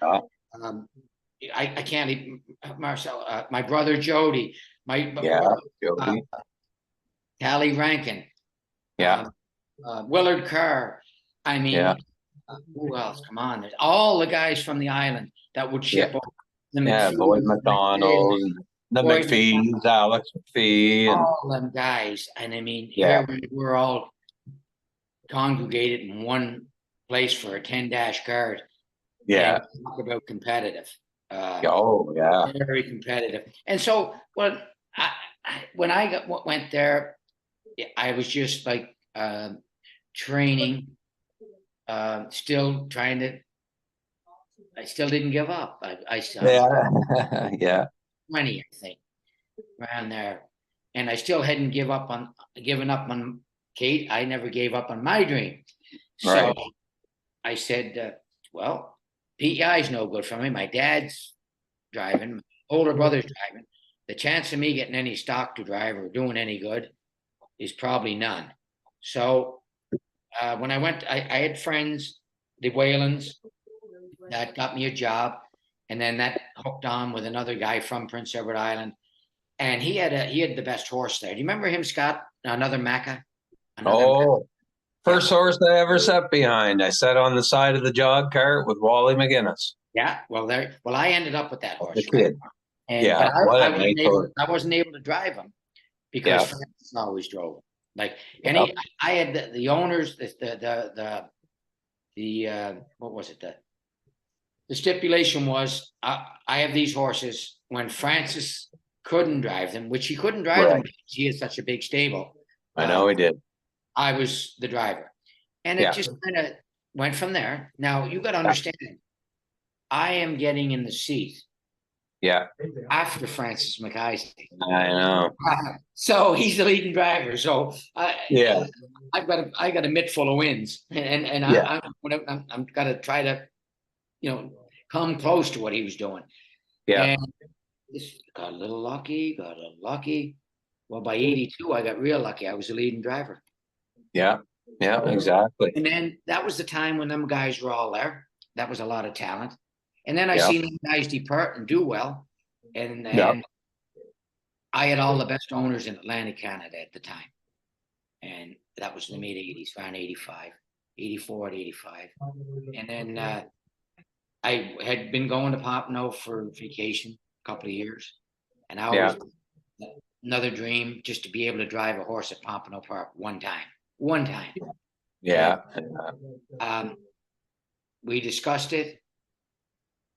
I can't even, Marcel, my brother Jody, Jody. Callie Rankin, Willard Carr. I mean, who else? Come on, there's all the guys from the island that would ship over. Boyd McDonald, the McPhees, Alex McPhee, and all them guys. And I mean, here we're all congregated in one place for a 10-dash card. And talk about competitive. Very competitive. And so, when I went there, I was just like training, still trying to. I still didn't give up. I still 20, I think, around there, and I still hadn't given up on Kate. I never gave up on my dream. So I said, well, PEI is no good for me. My dad's driving, my older brother's driving. The chance of me getting any stock to drive or doing any good is probably none. So when I went, I had friends the Whalens that got me a job, and then that hooked on with another guy from Prince Edward Island, and he had the best horse there. Do you remember him, Scott? Another Macca. Oh, first horse I ever sat behind. I sat on the side of the jog cart with Wally McGinnis. Yeah, well, I ended up with that horse. The kid. And Yeah, but what I a nice horse. wasn't able to drive him because Yeah. Francis always drove him. Like Yeah. I had the owners, what was it? The stipulation was I have these horses when Francis couldn't drive them, which he couldn't drive them Right. because he has such a big stable. I know he did. I was the driver. And it Yeah. just kind of went from there. Now you got to understand, I am getting in the seat Yeah, after Francis McIsaac. I know. So he's the leading driver. So Yeah. I got a mitt full of wins, and Yeah. I'm gonna try to, come close to what he was doing. Yeah. And this got a little lucky. Well, by 82, I got real lucky. I was the leading driver. Yeah. Yeah, exactly. And then that was the time when them guys were all there. That was a lot of talent. And then I Yeah. seen them guys depart and do well. And Yeah. I had all the best owners in Atlantic Canada at the time. And that was in the mid-80s, around 85, 84 to 85. And then I had been going to Pompano for vacation a couple of years. And I always, another dream, just to be able to drive a horse at Pompano Park one time. Yeah. We discussed it.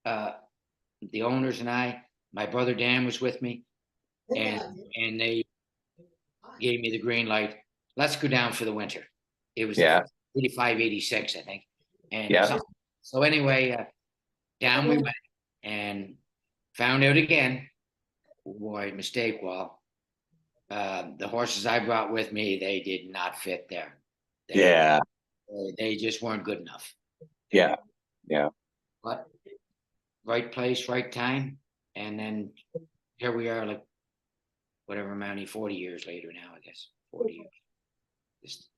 The owners and I, my brother Dan was with me, and they gave me the green light. Let's go down for the winter. It was 85, 86, I think. And so anyway, down we went and found out again. Boy, mistake, Wall. The horses I brought with me, they did not fit there. They just weren't good enough. Yeah. But right place, right time. And then here we are, like whatever amount, 40 years later now, I guess. 40 years.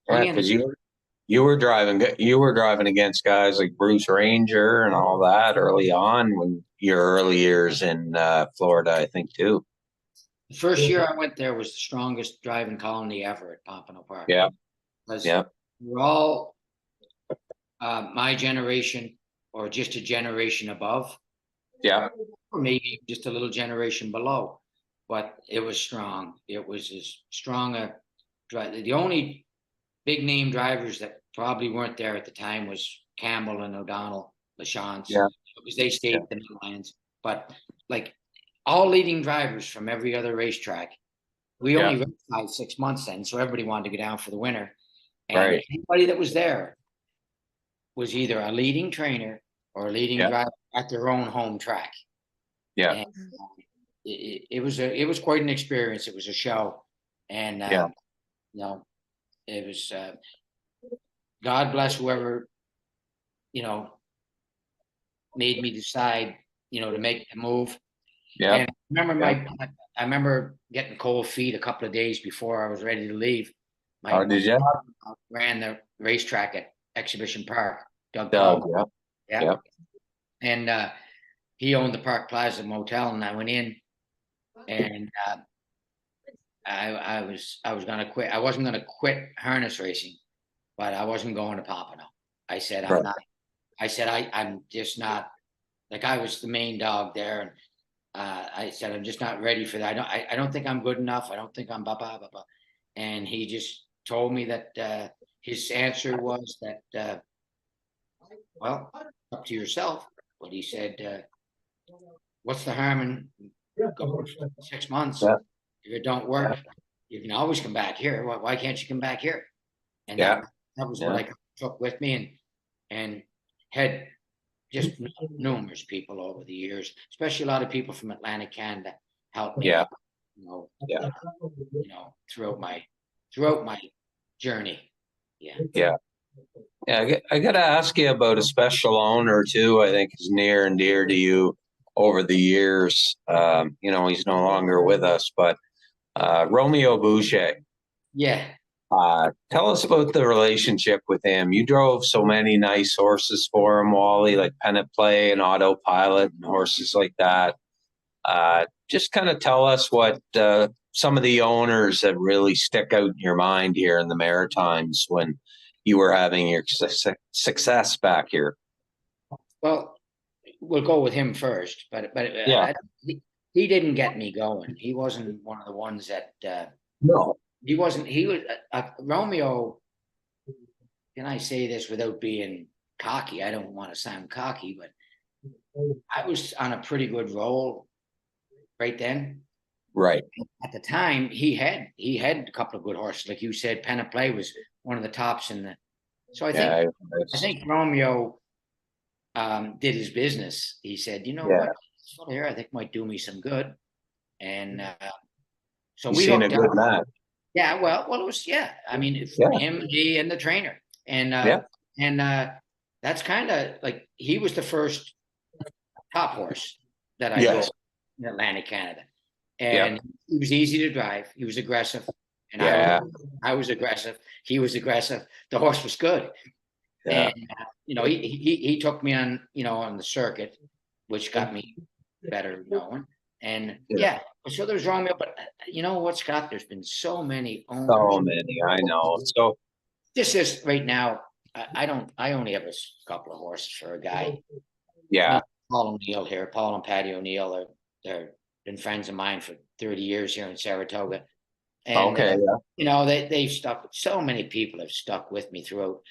Because you were driving against guys like Bruce Ranger and all that early on when your early years in Florida, I think too. The first year I went there was the strongest driving colony ever at Pompano Park. Yeah. We're all my generation or just a generation above. Yeah. Or maybe just a little generation below. But it was strong. It was as strong a drive. The only big name drivers that probably weren't there at the time was Campbell and O'Donnell, LaChance, because they stayed at the Midlands. But like all leading drivers from every other racetrack, we only raced 5-6 months then, so everybody wanted to go down for the winter. And anybody that was there was either a leading trainer or a leading driver at their own home track. Yeah. And, it was quite an experience. It was a show, and it was God bless whoever made me decide to make the move. Yeah. And I remember getting cold feet a couple of days before I was ready to leave. Did you? Ran the racetrack at Exhibition Park. Doug. Yeah. And he owned the Park Plaza Motel, and I went in, and I was gonna quit. I wasn't gonna quit harness racing, but I wasn't going to Pompano. I said I'm not. I said I'm just not. Like I was the main dog there, and I said I'm just not ready for that. I don't think I'm good enough. I don't think I'm blah blah blah blah. And he just told me that his answer was that well, up to yourself. But he said, what's the harm in going for 6 months? If it don't work, you can always come back here. Why can't you come back here? And that was what I took with me, and had just numerous people over the years, especially a lot of people from Atlantic Canada helped me. Throughout my journey. I got to ask you about a special owner too. I think is near and dear to you over the years. He's no longer with us, but Romeo Boucher. Yeah. Tell us about the relationship with him. You drove so many nice horses for him, Wally, like Pennant Play and Autopilot and horses like that. Just kind of tell us what some of the owners that really stick out in your mind here in the Maritimes when you were having your success back here. Well, we'll go with him first, but Yeah. he didn't get me going. He wasn't one of the ones that No. he wasn't. He was Romeo. Can I say this without being cocky? I don't want to sound cocky, but I was on a pretty good roll right then. Right. At the time, he had a couple of good horses, like you said. Pen and Play was one of the tops in the. So I think Romeo did his business. He said, "You know what? This fella here, I think might do me some good." And so we seen a hooked good up. match. Yeah, well, it was I mean, him, me, and the trainer, and that's kind of like he was the first top horse that I drove in Atlantic Canada, and he was easy to drive. He was aggressive, and I was aggressive. He was aggressive. The horse was good, and he took me on on the circuit, which got me better knowing. And so there's Romeo, but you know what, Scott? There's been so many owners. So many, I know. So just right now, I only have a couple of horses for a guy. Yeah. Paul O'Neill here, Paul and Patty O'Neill they're been friends of mine for 30 years here in Saratoga. And they've stuck. So many people have stuck with me throughout.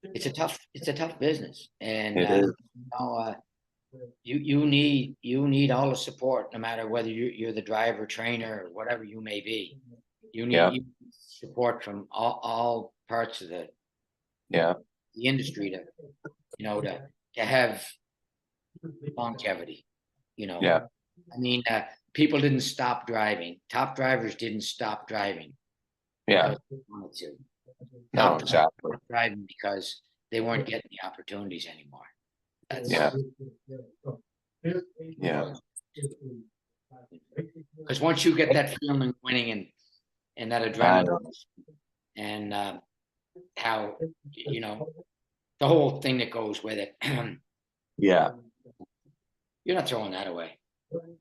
It's a tough business, and you need all the support, no matter whether you're the driver, trainer, or whatever you may be. You need support from all parts of the industry to have longevity. I mean, people didn't stop driving. Top drivers didn't stop driving. Yeah. They wanted to. No, exactly. Driving because they weren't getting the opportunities anymore. Because once you get that feeling of winning and that adrenaline and how the whole thing that goes with it, you're not throwing that away.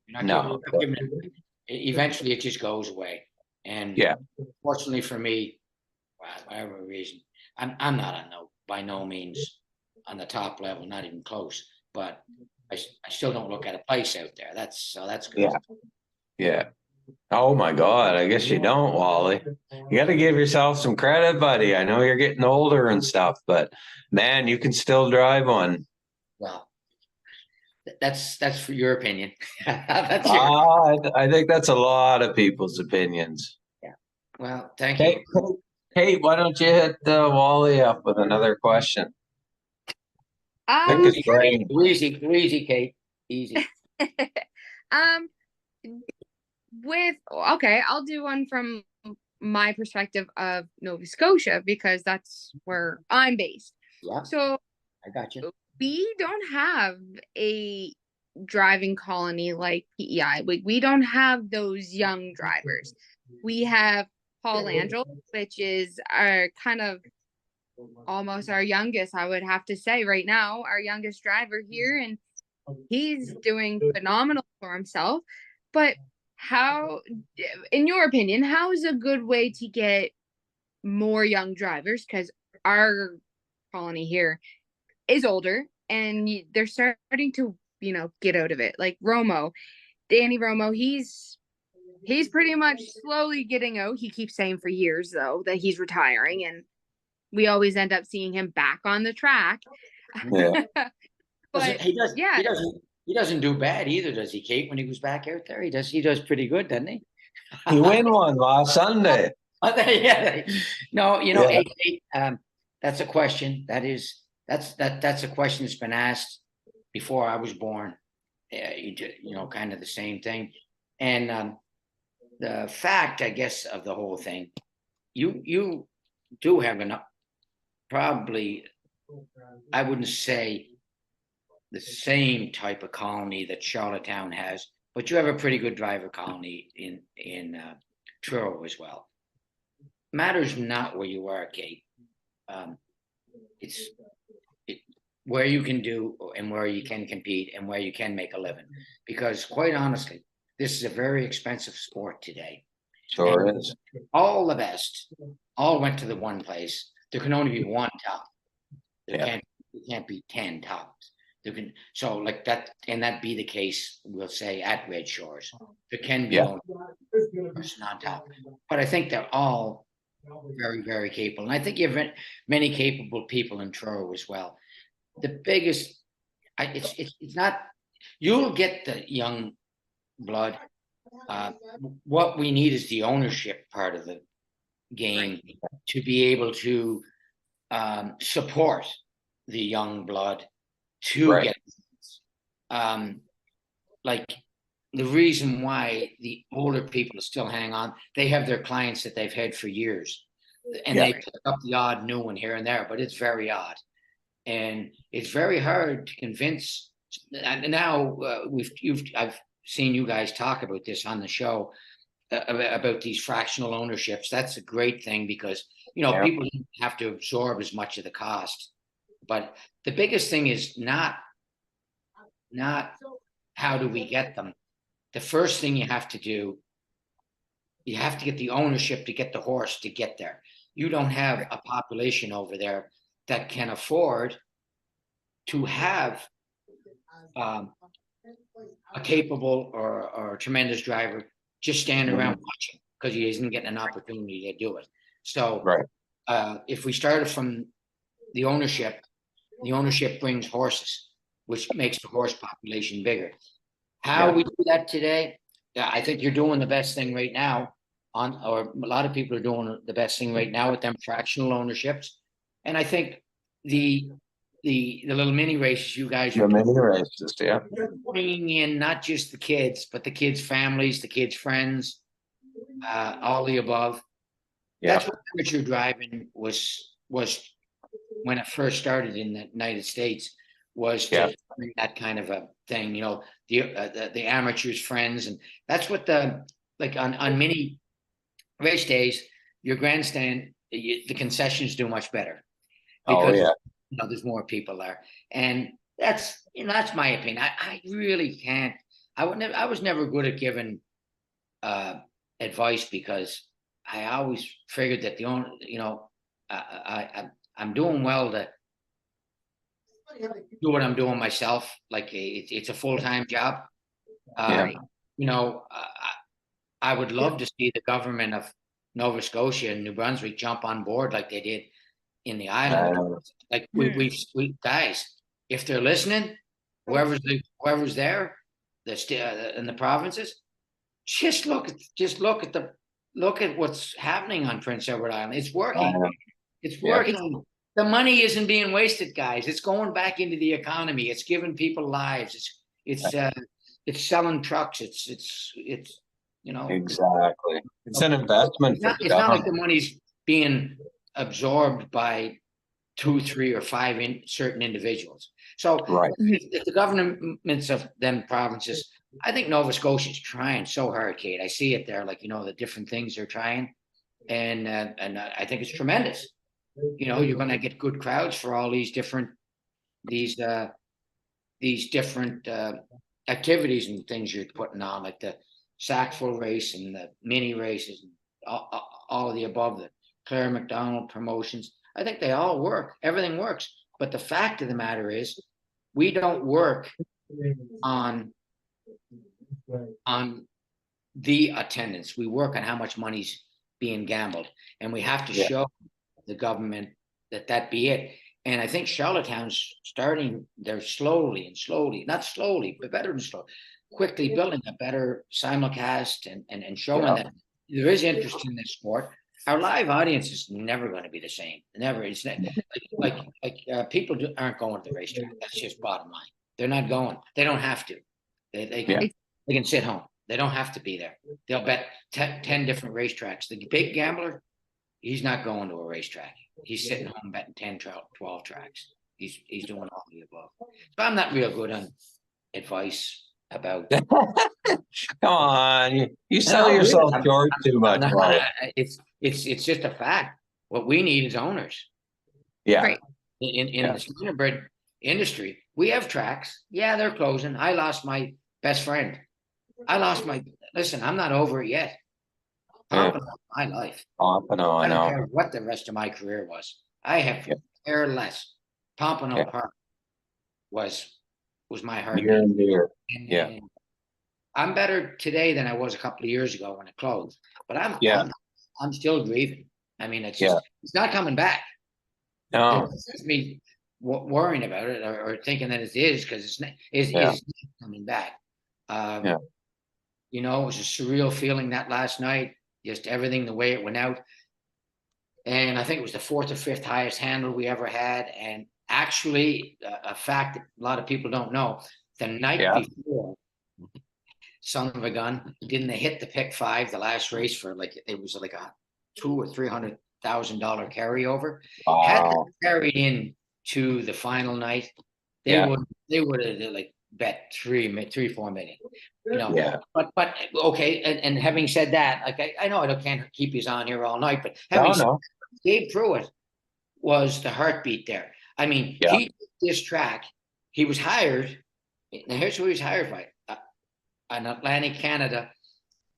You're not giving it away. Eventually, it just goes away. And fortunately for me, whatever reason, I'm not by no means on the top level, not even close. But I still don't look at a place out there. That's good. Yeah. Oh my God, I guess you don't, Wally. You got to give yourself some credit, buddy. I know you're getting older and stuff, but man, you can still drive one. Well, that's for your opinion. I think that's a lot of people's opinions. Yeah. Well, thank you. Kate, why don't you hit Wally up with another question? Easy, Kate. Easy. I'll do one from my perspective of Nova Scotia because that's where I'm based. Yeah. So I got you. We don't have a driving colony like PEI. We don't have those young drivers. We have Paul Angel, which is our kind of almost our youngest, I would have to say right now, our youngest driver here, and he's doing phenomenal for himself. But how, in your opinion, how is a good way to get more young drivers? Because our colony here is older and they're starting to, get out of it. Like Danny Romo, he's pretty much slowly getting out. He keeps saying for years though that he's retiring, and we always end up seeing him back on the track. Yeah. But he doesn't do bad either, does he, Kate? When he was back out there, he does pretty good, doesn't he? He won one last Sunday. No, that's a question. That's a question that's been asked before I was born. Kind of the same thing. And the fact, I guess, of the whole thing, you do have enough. Probably, I wouldn't say the same type of colony that Charlottetown has, but you have a pretty good driver colony in Truro as well. Matters not where you are, Kate. It's where you can do and where you can compete and where you can make a living. Because quite honestly, this is a very expensive sport today. Sure And is. all the best, all went to the one place. There can only be one top. There can't be 10 tops. There can, so like that, and that be the case, we'll say at Red Shores. There can be only one person on top. But I think they're all very, very capable. And I think you have many capable people in Truro as well. The biggest, it's not, you'll get the young blood. What we need is the ownership part of the game to be able to support the young blood to get like the reason why the older people still hang on, they have their clients that they've had for years, and they pick up the odd new one here and there, but it's very odd, and it's very hard to convince. And now I've seen you guys talk about this on the show about these fractional ownerships. That's a great thing because people don't have to absorb as much of the cost. But the biggest thing is not how do we get them. The first thing you have to do, you have to get the ownership to get the horse to get there. You don't have a population over there that can afford to have a capable or a tremendous driver just standing around watching because he isn't getting an opportunity to do it. So if we started from the ownership brings horses, which makes the horse population bigger. How we do that today? Yeah, I think you're doing the best thing right now or a lot of people are doing the best thing right now with them fractional ownerships. And I think the little mini races you guys are mini races, bringing in not just the kids, but the kids' families, the kids' friends, all the above. That's what amateur driving was when it first started in the United States, was to bring that kind of a thing, the amateurs' friends, and that's what like on mini race days, your grandstand, the concessions do much better because there's more people there, and that's my opinion. I really can't. I was never good at giving advice because I always figured that I'm doing well to do what I'm doing myself. Like it's a full-time job. I would love to see the government of Nova Scotia and New Brunswick jump on board like they did in the island. Like we guys, if they're listening, whoever's there, in the provinces, just look at what's happening on Prince Edward Island. It's working. It's working. The money isn't being wasted, guys. It's going back into the economy. It's giving people lives. It's selling trucks. It's exactly. It's an investment. It's not like the money's being absorbed by 2, 3, or 5 certain individuals. So if the governments of them provinces, I think Nova Scotia is trying so hard, Kate. I see it there, like the different things they're trying, and I think it's tremendous. You're going to get good crowds for all these different activities and things you're putting on, like the Sackville race and the mini races, and all of the above, the Claire McDonald promotions. I think they all work. Everything works. But the fact of the matter is, we don't work on the attendance. We work on how much money's being gambled, and we have to show the government that be it. And I think Charlottetown's starting. They're not slowly, but better than slow, quickly building a better simulcast and showing that there is interest in this sport. Our live audience is never going to be the same. Never. It's not, like people aren't going to the racetrack. That's just bottom line. They're not going. They don't have to. They can sit home. They don't have to be there. They'll bet 10 different racetracks. The big gambler, he's not going to a racetrack. He's sitting home betting 10, 12 tracks. He's doing all the above. So I'm not real good on advice. about. Come on, you sell No, really, yourself short too I'm much, not- Wally. it's just a fact. What we need is owners. Yeah, Right. In Yeah. the standardbred industry, we have tracks. Yeah, they're closing. I lost my best friend. Listen, I'm not over it yet. Yeah. Pompano, my life. Pompano, I I don't know. care what the rest of my career was. I have Yeah. care less. Pompano Yeah. Park was my Near heartbeat. and dear. And, Yeah. and I'm better today than I was a couple of years ago when it closed. But Yeah. I'm still grieving. I mean, it's Yeah. just it's not coming back. No. It's me worrying about it or thinking that it is because it's not coming back. Yeah. You know, it was a surreal feeling that last night. Just everything the way it went out. And I think it was the fourth or fifth highest handle we ever had. And actually, a fact that a lot of people don't know, the night Yeah. before, son of a gun, didn't they hit the pick five, the last race for it was like a $200,000 or $300,000 carryover. Had Wow. they carried in to the final night, they Yeah. would have like bet 4 million. You know, Yeah. but okay, and having said that, like I know I can't keep you on here all night, but having No, said no. Gabe Pruitt was the heartbeat there. I mean, Yeah. he did this track. He was hired. Now here's who he was hired by. In Atlantic Canada,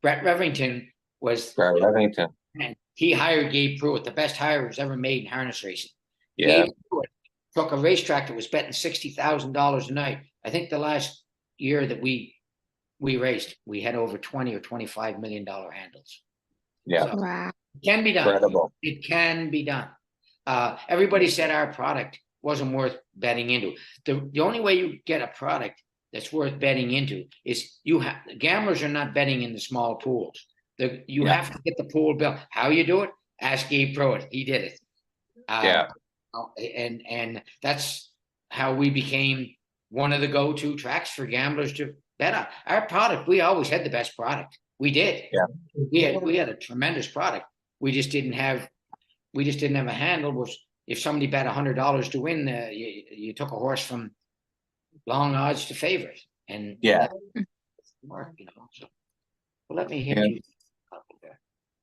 Brett Revington was. Brett Revington. And he hired Gabe Pruitt, the best hire he was ever made in harness racing. Yeah. Gabe Pruitt took a racetrack that was betting $60,000 a night. I think the last year that we raced, we had over 20 or $25 million handles. Yeah. So Wow. it can be done. Incredible. It can be done. Everybody said our product wasn't worth betting into. The only way you get a product that's worth betting into is gamblers are not betting in the small pools. You have to get the pool bill. How you do it? Ask Gabe Pruitt. He did it. Yeah. And that's how we became one of the go-to tracks for gamblers to bet on. Our product, we always had the best product. We did. Yeah. We had a tremendous product. We just didn't have a handle. Was if somebody bet $100 to win, you took a horse from long odds to favorite, and Yeah. Mark, you know. So, well, let me hit Yeah. you.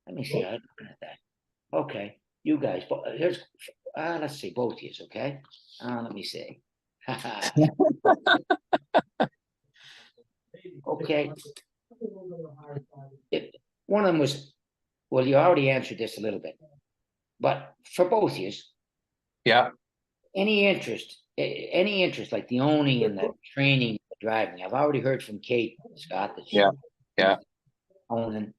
Let me see. I'm looking at that. Okay, you guys. Here's. Let's see, both of you. Okay. Let me see. Okay. One of them was. Well, you already answered this a little bit, but for both of you, Yeah. any interest like the owning and the training, the driving? I've already heard from Kate Scott that Yeah. Yeah. owning,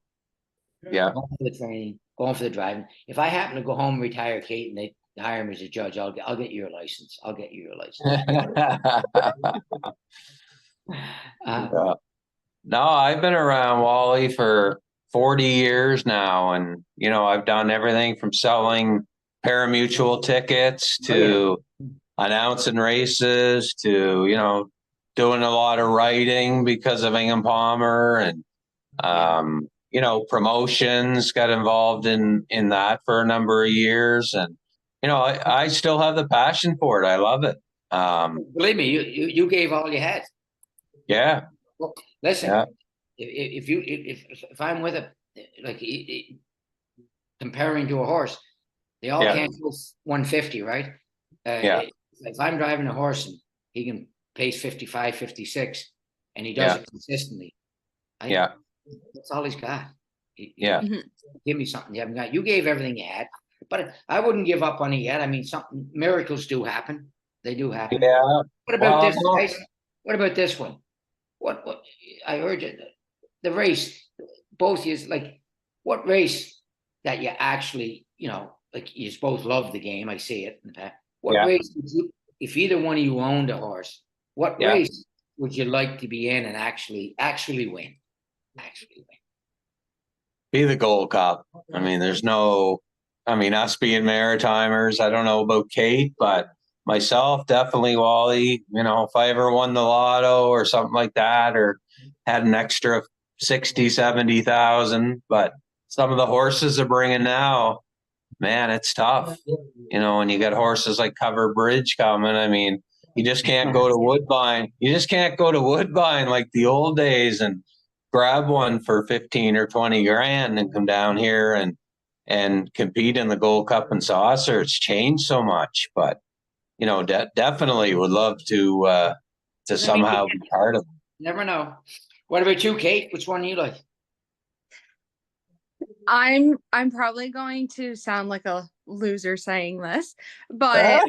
Yeah. going for the training, going for the driving. If I happen to go home and retire, Kate, and they hire me as a judge, I'll get you your license. I'll get you your license. Yeah. No, I've been around Wally for 40 years now. And, I've done everything from selling parimutuel tickets to announcing races to, doing a lot of writing because of Ingham Palmer and, promotions, got involved in that for a number of years. And, I still have the passion for it. I love it. Believe me, you gave all you had. Yeah. Well, listen, Yeah. if I'm with comparing to a horse, they all can't go 150, right? If I'm driving a horse and he can pace 55, 56, and he does it consistently, that's all he's got. Give me something you haven't got. You gave everything you had, but I wouldn't give up on it yet. I mean, miracles do happen. They do happen. Yeah. What about this, guys? What about this one? What I heard you, the race, both is like, what race that you actually, like you both love the game. I see it in the past. What race would you, if either one of you owned a horse, what race would you like to be in and actually win? Be the Gold Cup. I mean, us being Maritimers, I don't know about Kate, but myself, definitely Wally. If I ever won the lotto or something like that, or had an extra 60, 70,000, but some of the horses are bringing now, man, it's tough. When you got horses like Cover Bridge coming, I mean, You just can't go to Woodbine. You just can't go to Woodbine like the old days and grab one for 15 or 20 grand and come down here and compete in the Gold Cup and Saucer. It's changed so much, but you know, definitely would love to somehow be part of it. Never know. What about you, Kate? Which one do you like? I'm probably going to sound like a loser saying this, but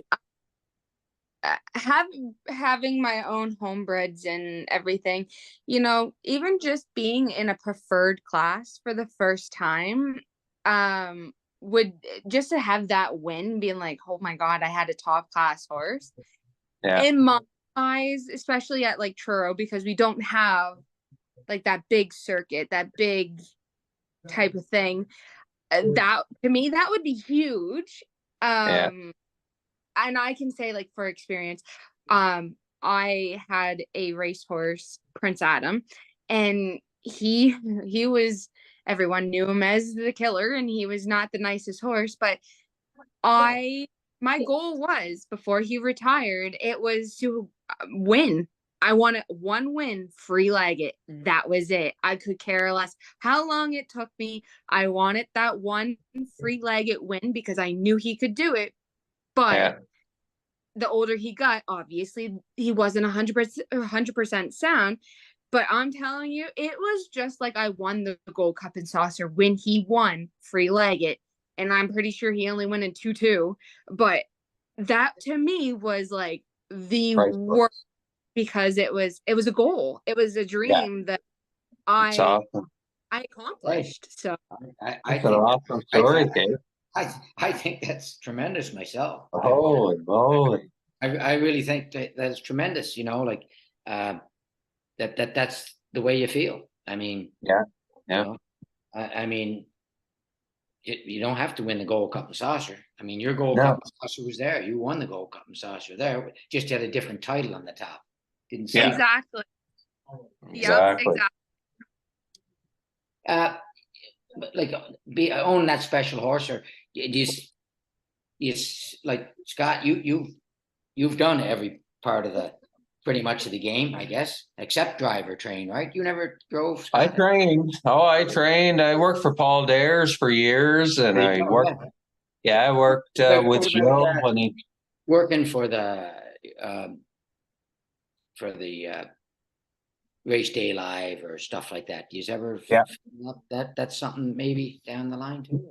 having my own homebreds and everything, you know, even just being in a preferred class for the first time, would just to have that win, being like, oh my God, I had a top class horse. Yeah. In my eyes, especially at like Truro, because we don't have like that big circuit, that big type of thing. That to me, that would be huge. Yeah. And I can say, like, for experience, I had a racehorse, Prince Adam, and he was, everyone knew him as the killer, and he was not the nicest horse, but my goal was, before he retired, it was to win. I wanted one win, free leg it. That was it. I could care less how long it took me. I wanted that one free leg it win because I knew he could do it. But the older he got, obviously he wasn't 100% sound. But I'm telling you, it was just like I won the Gold Cup and Saucer when he won free leg it. And I'm pretty sure he only went in 2-2. But that to me was like the worst, because it was a goal. It was a dream that I accomplished. So I think an awesome story, Dave. I think that's tremendous myself. Holy moly. I really think that is tremendous, you know, like that's the way you feel. I mean, yeah. You know, I mean, you don't have to win the Gold Cup and Saucer. I mean, your Gold Cup and Saucer was there. You won the Gold Cup and Saucer there. Just had a different title on the top. Didn't say exactly. Exactly. Like own that special horse, or you like Scott, you've done every part of the pretty much of the game, I guess, except drive or train, right? You never drove, Scott? I trained. I trained. I worked for Paul Dares for years, and I worked. Yeah, I worked with Joe when he working for the Race Day Live or stuff like that. Do you ever that's something maybe down the line too?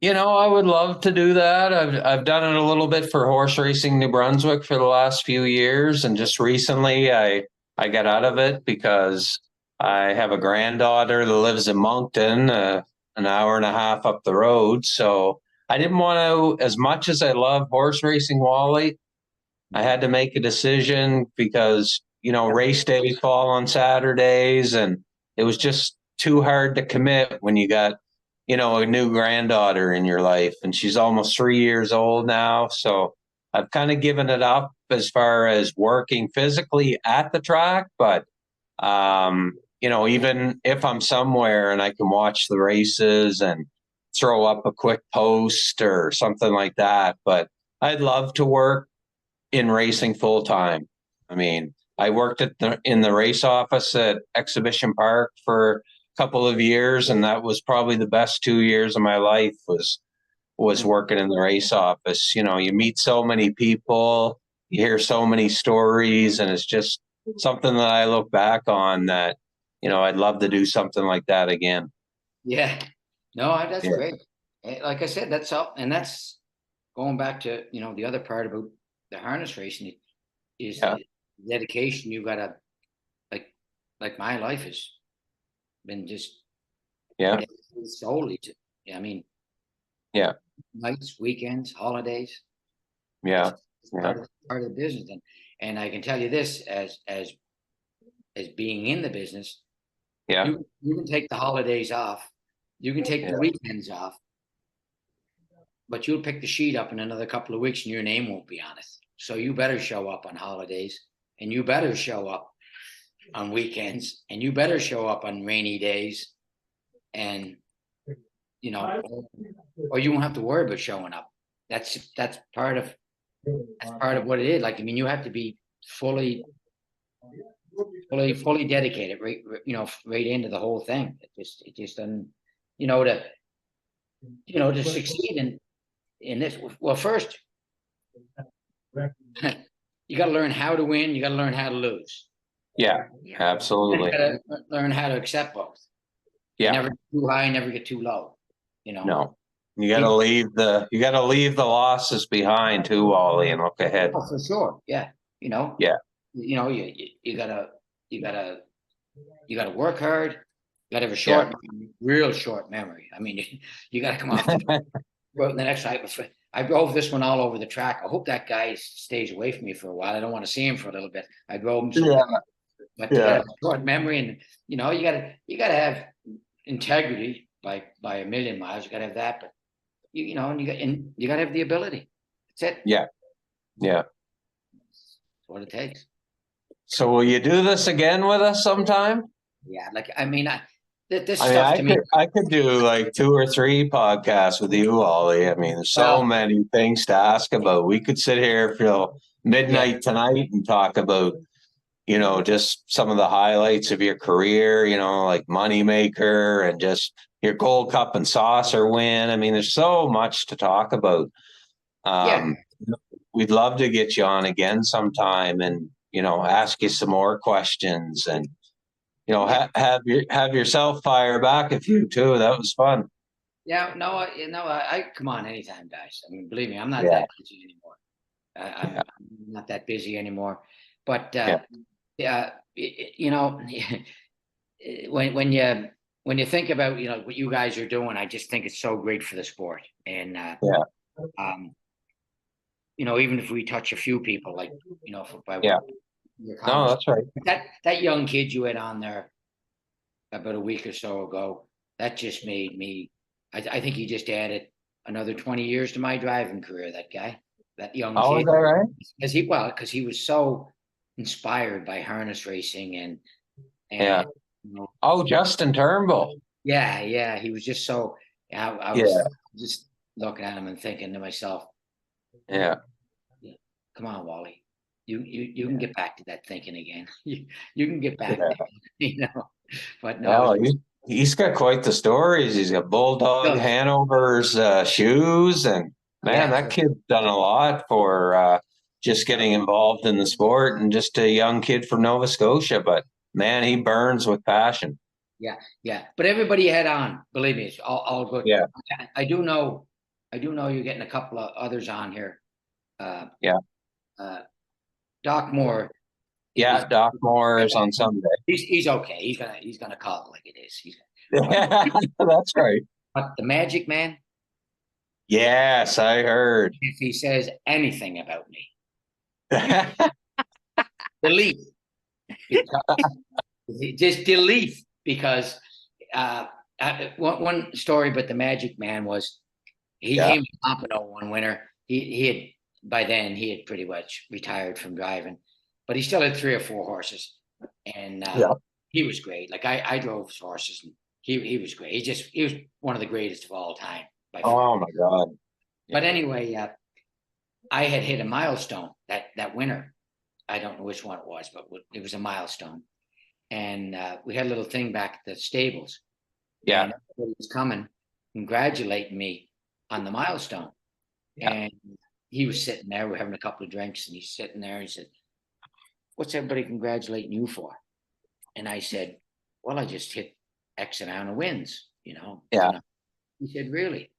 You know, I would love to do that. I've done it a little bit for Horse Racing New Brunswick for the last few years, and just recently I got out of it because I have a granddaughter that lives in Moncton, an hour and a half up the road. So I didn't want to, as much as I love horse racing, Wally, I had to make a decision because, you know, race days fall on Saturdays, and it was just too hard to commit when you got, you know, a new granddaughter in your life, and she's almost 3 years old now. So I've kind of given it up as far as working physically at the track, but you know, even if I'm somewhere and I can watch the races and throw up a quick post or something like that, but I'd love to work in racing full time. I mean, I worked in the race office at Exhibition Park for a couple of years, and that was probably the best 2 years of my life was working in the race office. You know, you meet so many people, you hear so many stories, and it's just something that I look back on that, you know, I'd love to do something like that again. Yeah, no, that's great. Like I said, that's up, and that's going back to, you know, the other part about the harness racing is the dedication. You gotta, like my life has been just solely to, I mean, nights, weekends, holidays. Part of the business. And I can tell you this, as being in the business, you can take the holidays off, you can take the weekends off, but you'll pick the sheet up in another couple of weeks and your name won't be on it. So you better show up on holidays, and you better show up on weekends, and you better show up on rainy days, and, you know, or you won't have to worry about showing up. That's part of that's part of what it is. Like, I mean, you have to be fully dedicated, right? Right into the whole thing. It just doesn't, you know, to succeed in this. Well, first, you got to learn how to win. You got to learn how to lose. Yeah, You absolutely. got to learn how to accept both. You Yeah, never get too high, never get too low. no, you got to leave the losses behind too, Wally, and look ahead. Oh, for sure. Yeah. Yeah. You gotta work hard. You gotta have a real short memory. I mean, you gotta come off the next night. I drove this one all over the track. I hope that guy stays away from me for a while. I don't want to see him for a little bit. I drove him, but you gotta have a short memory, and you gotta have integrity by a million miles. You gotta have that, but you gotta have the ability. That's it. Yeah. That's what it takes. So will you do this again with us sometime? Yeah, like I mean, this I mean, stuff to me. I could do like 2 or 3 podcasts with you, Wally. I mean, there's so many things to ask about. We could sit here till midnight tonight and talk about, just some of the highlights of your career, like Moneymaker and just your Gold Cup and Saucer win. I mean, there's so much to talk about. We'd love to get you on again sometime and, ask you some more questions and, have yourself fire back a few too. That was fun. Yeah, no, I come on anytime, guys. I mean, believe me, I'm not that busy anymore. I'm not that busy anymore. But when you think about what you guys are doing, I just think it's so great for the sport. And even if we touch a few people, like no, that's right. That young kid you had on there about a week or so ago, that just made me. I think he just added another 20 years to my driving career. That guy, that young kid. Is that right? Because he was so inspired by harness racing and Justin Turnbull. Yeah, he was just so. I was just looking at him and thinking to myself, come on, Wally. You can get back to that thinking again. You can get back there, But no, he's got quite the stories. He's got Bulldog Hanover's shoes, and man, that kid's done a lot for just getting involved in the sport, and just a young kid from Nova Scotia. But man, he burns with passion. Yeah. But everybody had on, believe me, it's all good. Yeah, I do know you're getting a couple of others on here. Doc Moore. Doc Moore is on Sunday. He's okay. He's gonna call it like it is. That's right. But the Magic Man. Yes, I heard. If he says anything about me, delete. Just delete, because one story about the Magic Man was he came to Pompano one winter. He had. By then, he had pretty much retired from driving, but he still had 3 or 4 horses, and he was great. Like I drove his horses, and he was great. He was one of the greatest of all time. Oh my God! But anyway, I had hit a milestone that winter. I don't know which one it was, but it was a milestone, and we had a little thing back at the stables. Yeah, and everybody was coming, congratulating me on the milestone, and he was sitting there. We're having a couple of drinks, and he's sitting there. And he said, "What's everybody congratulating you for?" And I said, "Well, I just hit X amount of wins, Yeah. He said, "Really?"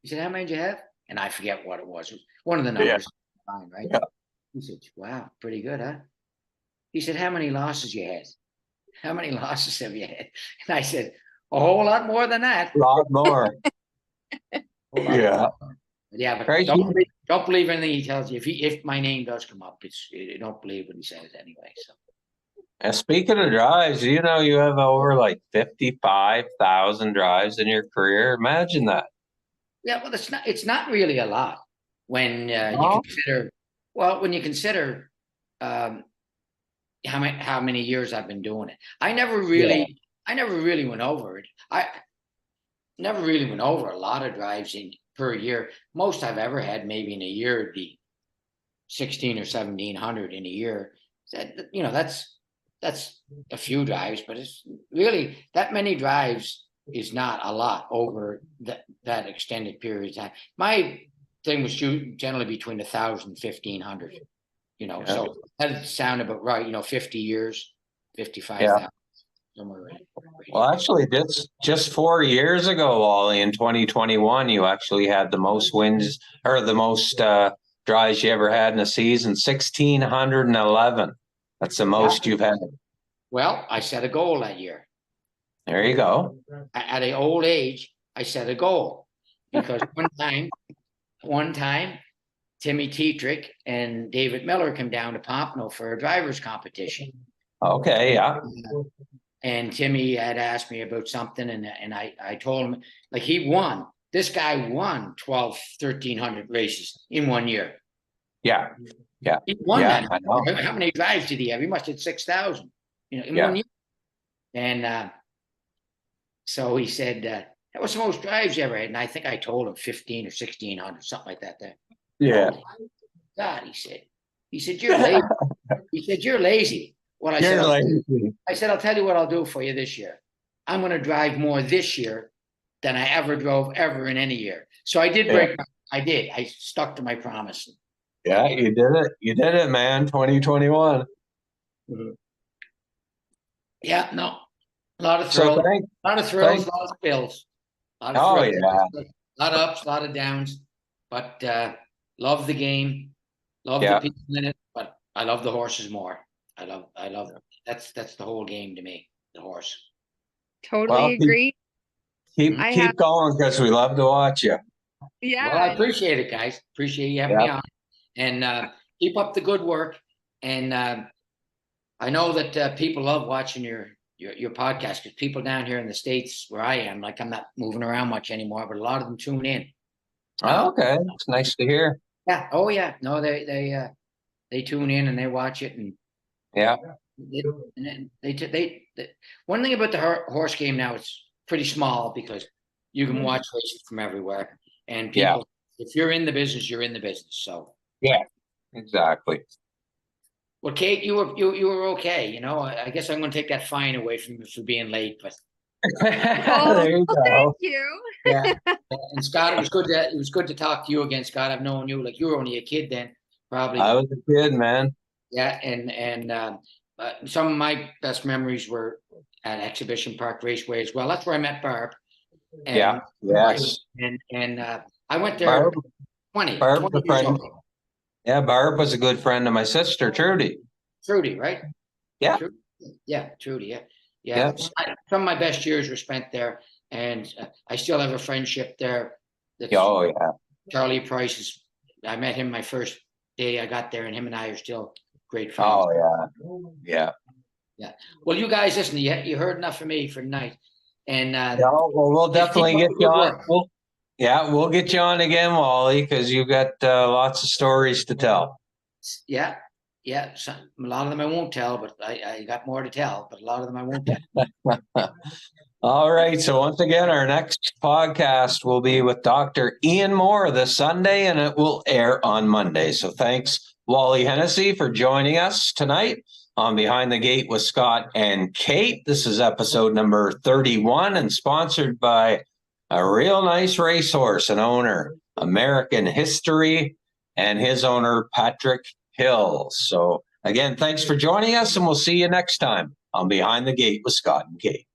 He said, "How many did you have?" And I forget what it was. One of the numbers, right? Yeah. He said, "Wow, pretty good, huh?" He said, "How many losses you had? How many losses have you had?" And I said, "A whole lot more than that." A lot more. Yeah, but right. don't believe anything he tells you. If my name does come up, don't believe what he says anyway. So. And speaking of drives, you have over like 55,000 drives in your career. Imagine that. Yeah, well, it's not really a lot when you consider. Well, when you consider how many years I've been doing it, I never really went over it. I never really went over a lot of drives per year. Most I've ever had maybe in a year would be 16 or 1700 in a year. That's a few drives, but it's really that many drives is not a lot over that extended period of time. My thing was generally between 1,000 and 1,500. So that sound about right. 50 years, 55,000. Somewhere right. Well, actually, just 4 years ago, Wally, in 2021, you actually had the most wins or the most drives you ever had in a season, 1,611. That's the most you've had. Well, I set a goal that year. There you go. At an old age, I set a goal because one time, Timmy Tetrick and David Miller came down to Pompano for a driver's competition. Okay, yeah. And Timmy had asked me about something, and I told him, like, he won. This guy won 1,300 races in 1 year. Yeah. Yeah. He won that. I know. How many drives did he have? He must have 6,000, in 1 year. And so he said, that was the most drives you ever had. And I think I told him 15 or 1,600, something like that there. Yeah. Oh, God, he said, you're lazy. He said, you're lazy. Well, I said, I'll tell you what I'll do for you this year. I'm going to drive more this year than I ever drove ever in any year. So I did I stuck to my promise. Yeah, you did it. You did it, man. 2021. Mm-hmm. Yeah, no. A lot of thrills. A lot of spills. A lot of ups, a lot of downs. But love the game. Love the people in it. But I love the horses more. I love that's the whole game to me, the horse. Totally agree. Keep going because we love to watch you. Yeah. Well, I appreciate it, guys. Appreciate you having me on. And keep up the good work. And I know that people love watching your podcast because people down here in the States where I am, like, I'm not moving around much anymore, but a lot of them tune in. Oh, okay. It's nice to hear. Yeah. Oh, yeah. No, they tune in and they watch it, and they one thing about the horse game now, it's pretty small because you can watch races from everywhere, and people, if you're in the business, you're in the business. So exactly. Well, Kate, you were okay. I guess I'm going to take that fine away from you for being late, but there you go. Thank you. Yeah. And Scott, it was good to talk to you again, Scott. I've known you, like, you were only a kid then, probably. I was a kid, man. Yeah, and some of my best memories were at Exhibition Park Raceway as well. That's where I met Barb. And, yes. And I went there 20 years old. Yeah, Barb was a good friend of my sister, Trudy. Trudy, right? Yeah. Trudy. Yeah, Trudy, yeah. Some of my best years were spent there, and I still have a friendship there. Charlie Price I met him my first day I got there, and him and I are still great friends. Oh, yeah. Well, you guys, listen, you heard enough from me for tonight. And we'll definitely get you on. We'll get you on again, Wally, because you've got lots of stories to tell. Yeah. A lot of them I won't tell, but I got more to tell, but a lot of them I won't tell. All right. So once again, our next podcast will be with Dr. Ian Moore this Sunday, and it will air on Monday. So thanks, Wally Hennessy, for joining us tonight on Behind the Gate with Scott and Kate. This is episode number 31 and sponsored by a real nice racehorse and owner, American History, and his owner, Patrick Hill. So again, thanks for joining us, and we'll see you next time on Behind the Gate with Scott and Kate.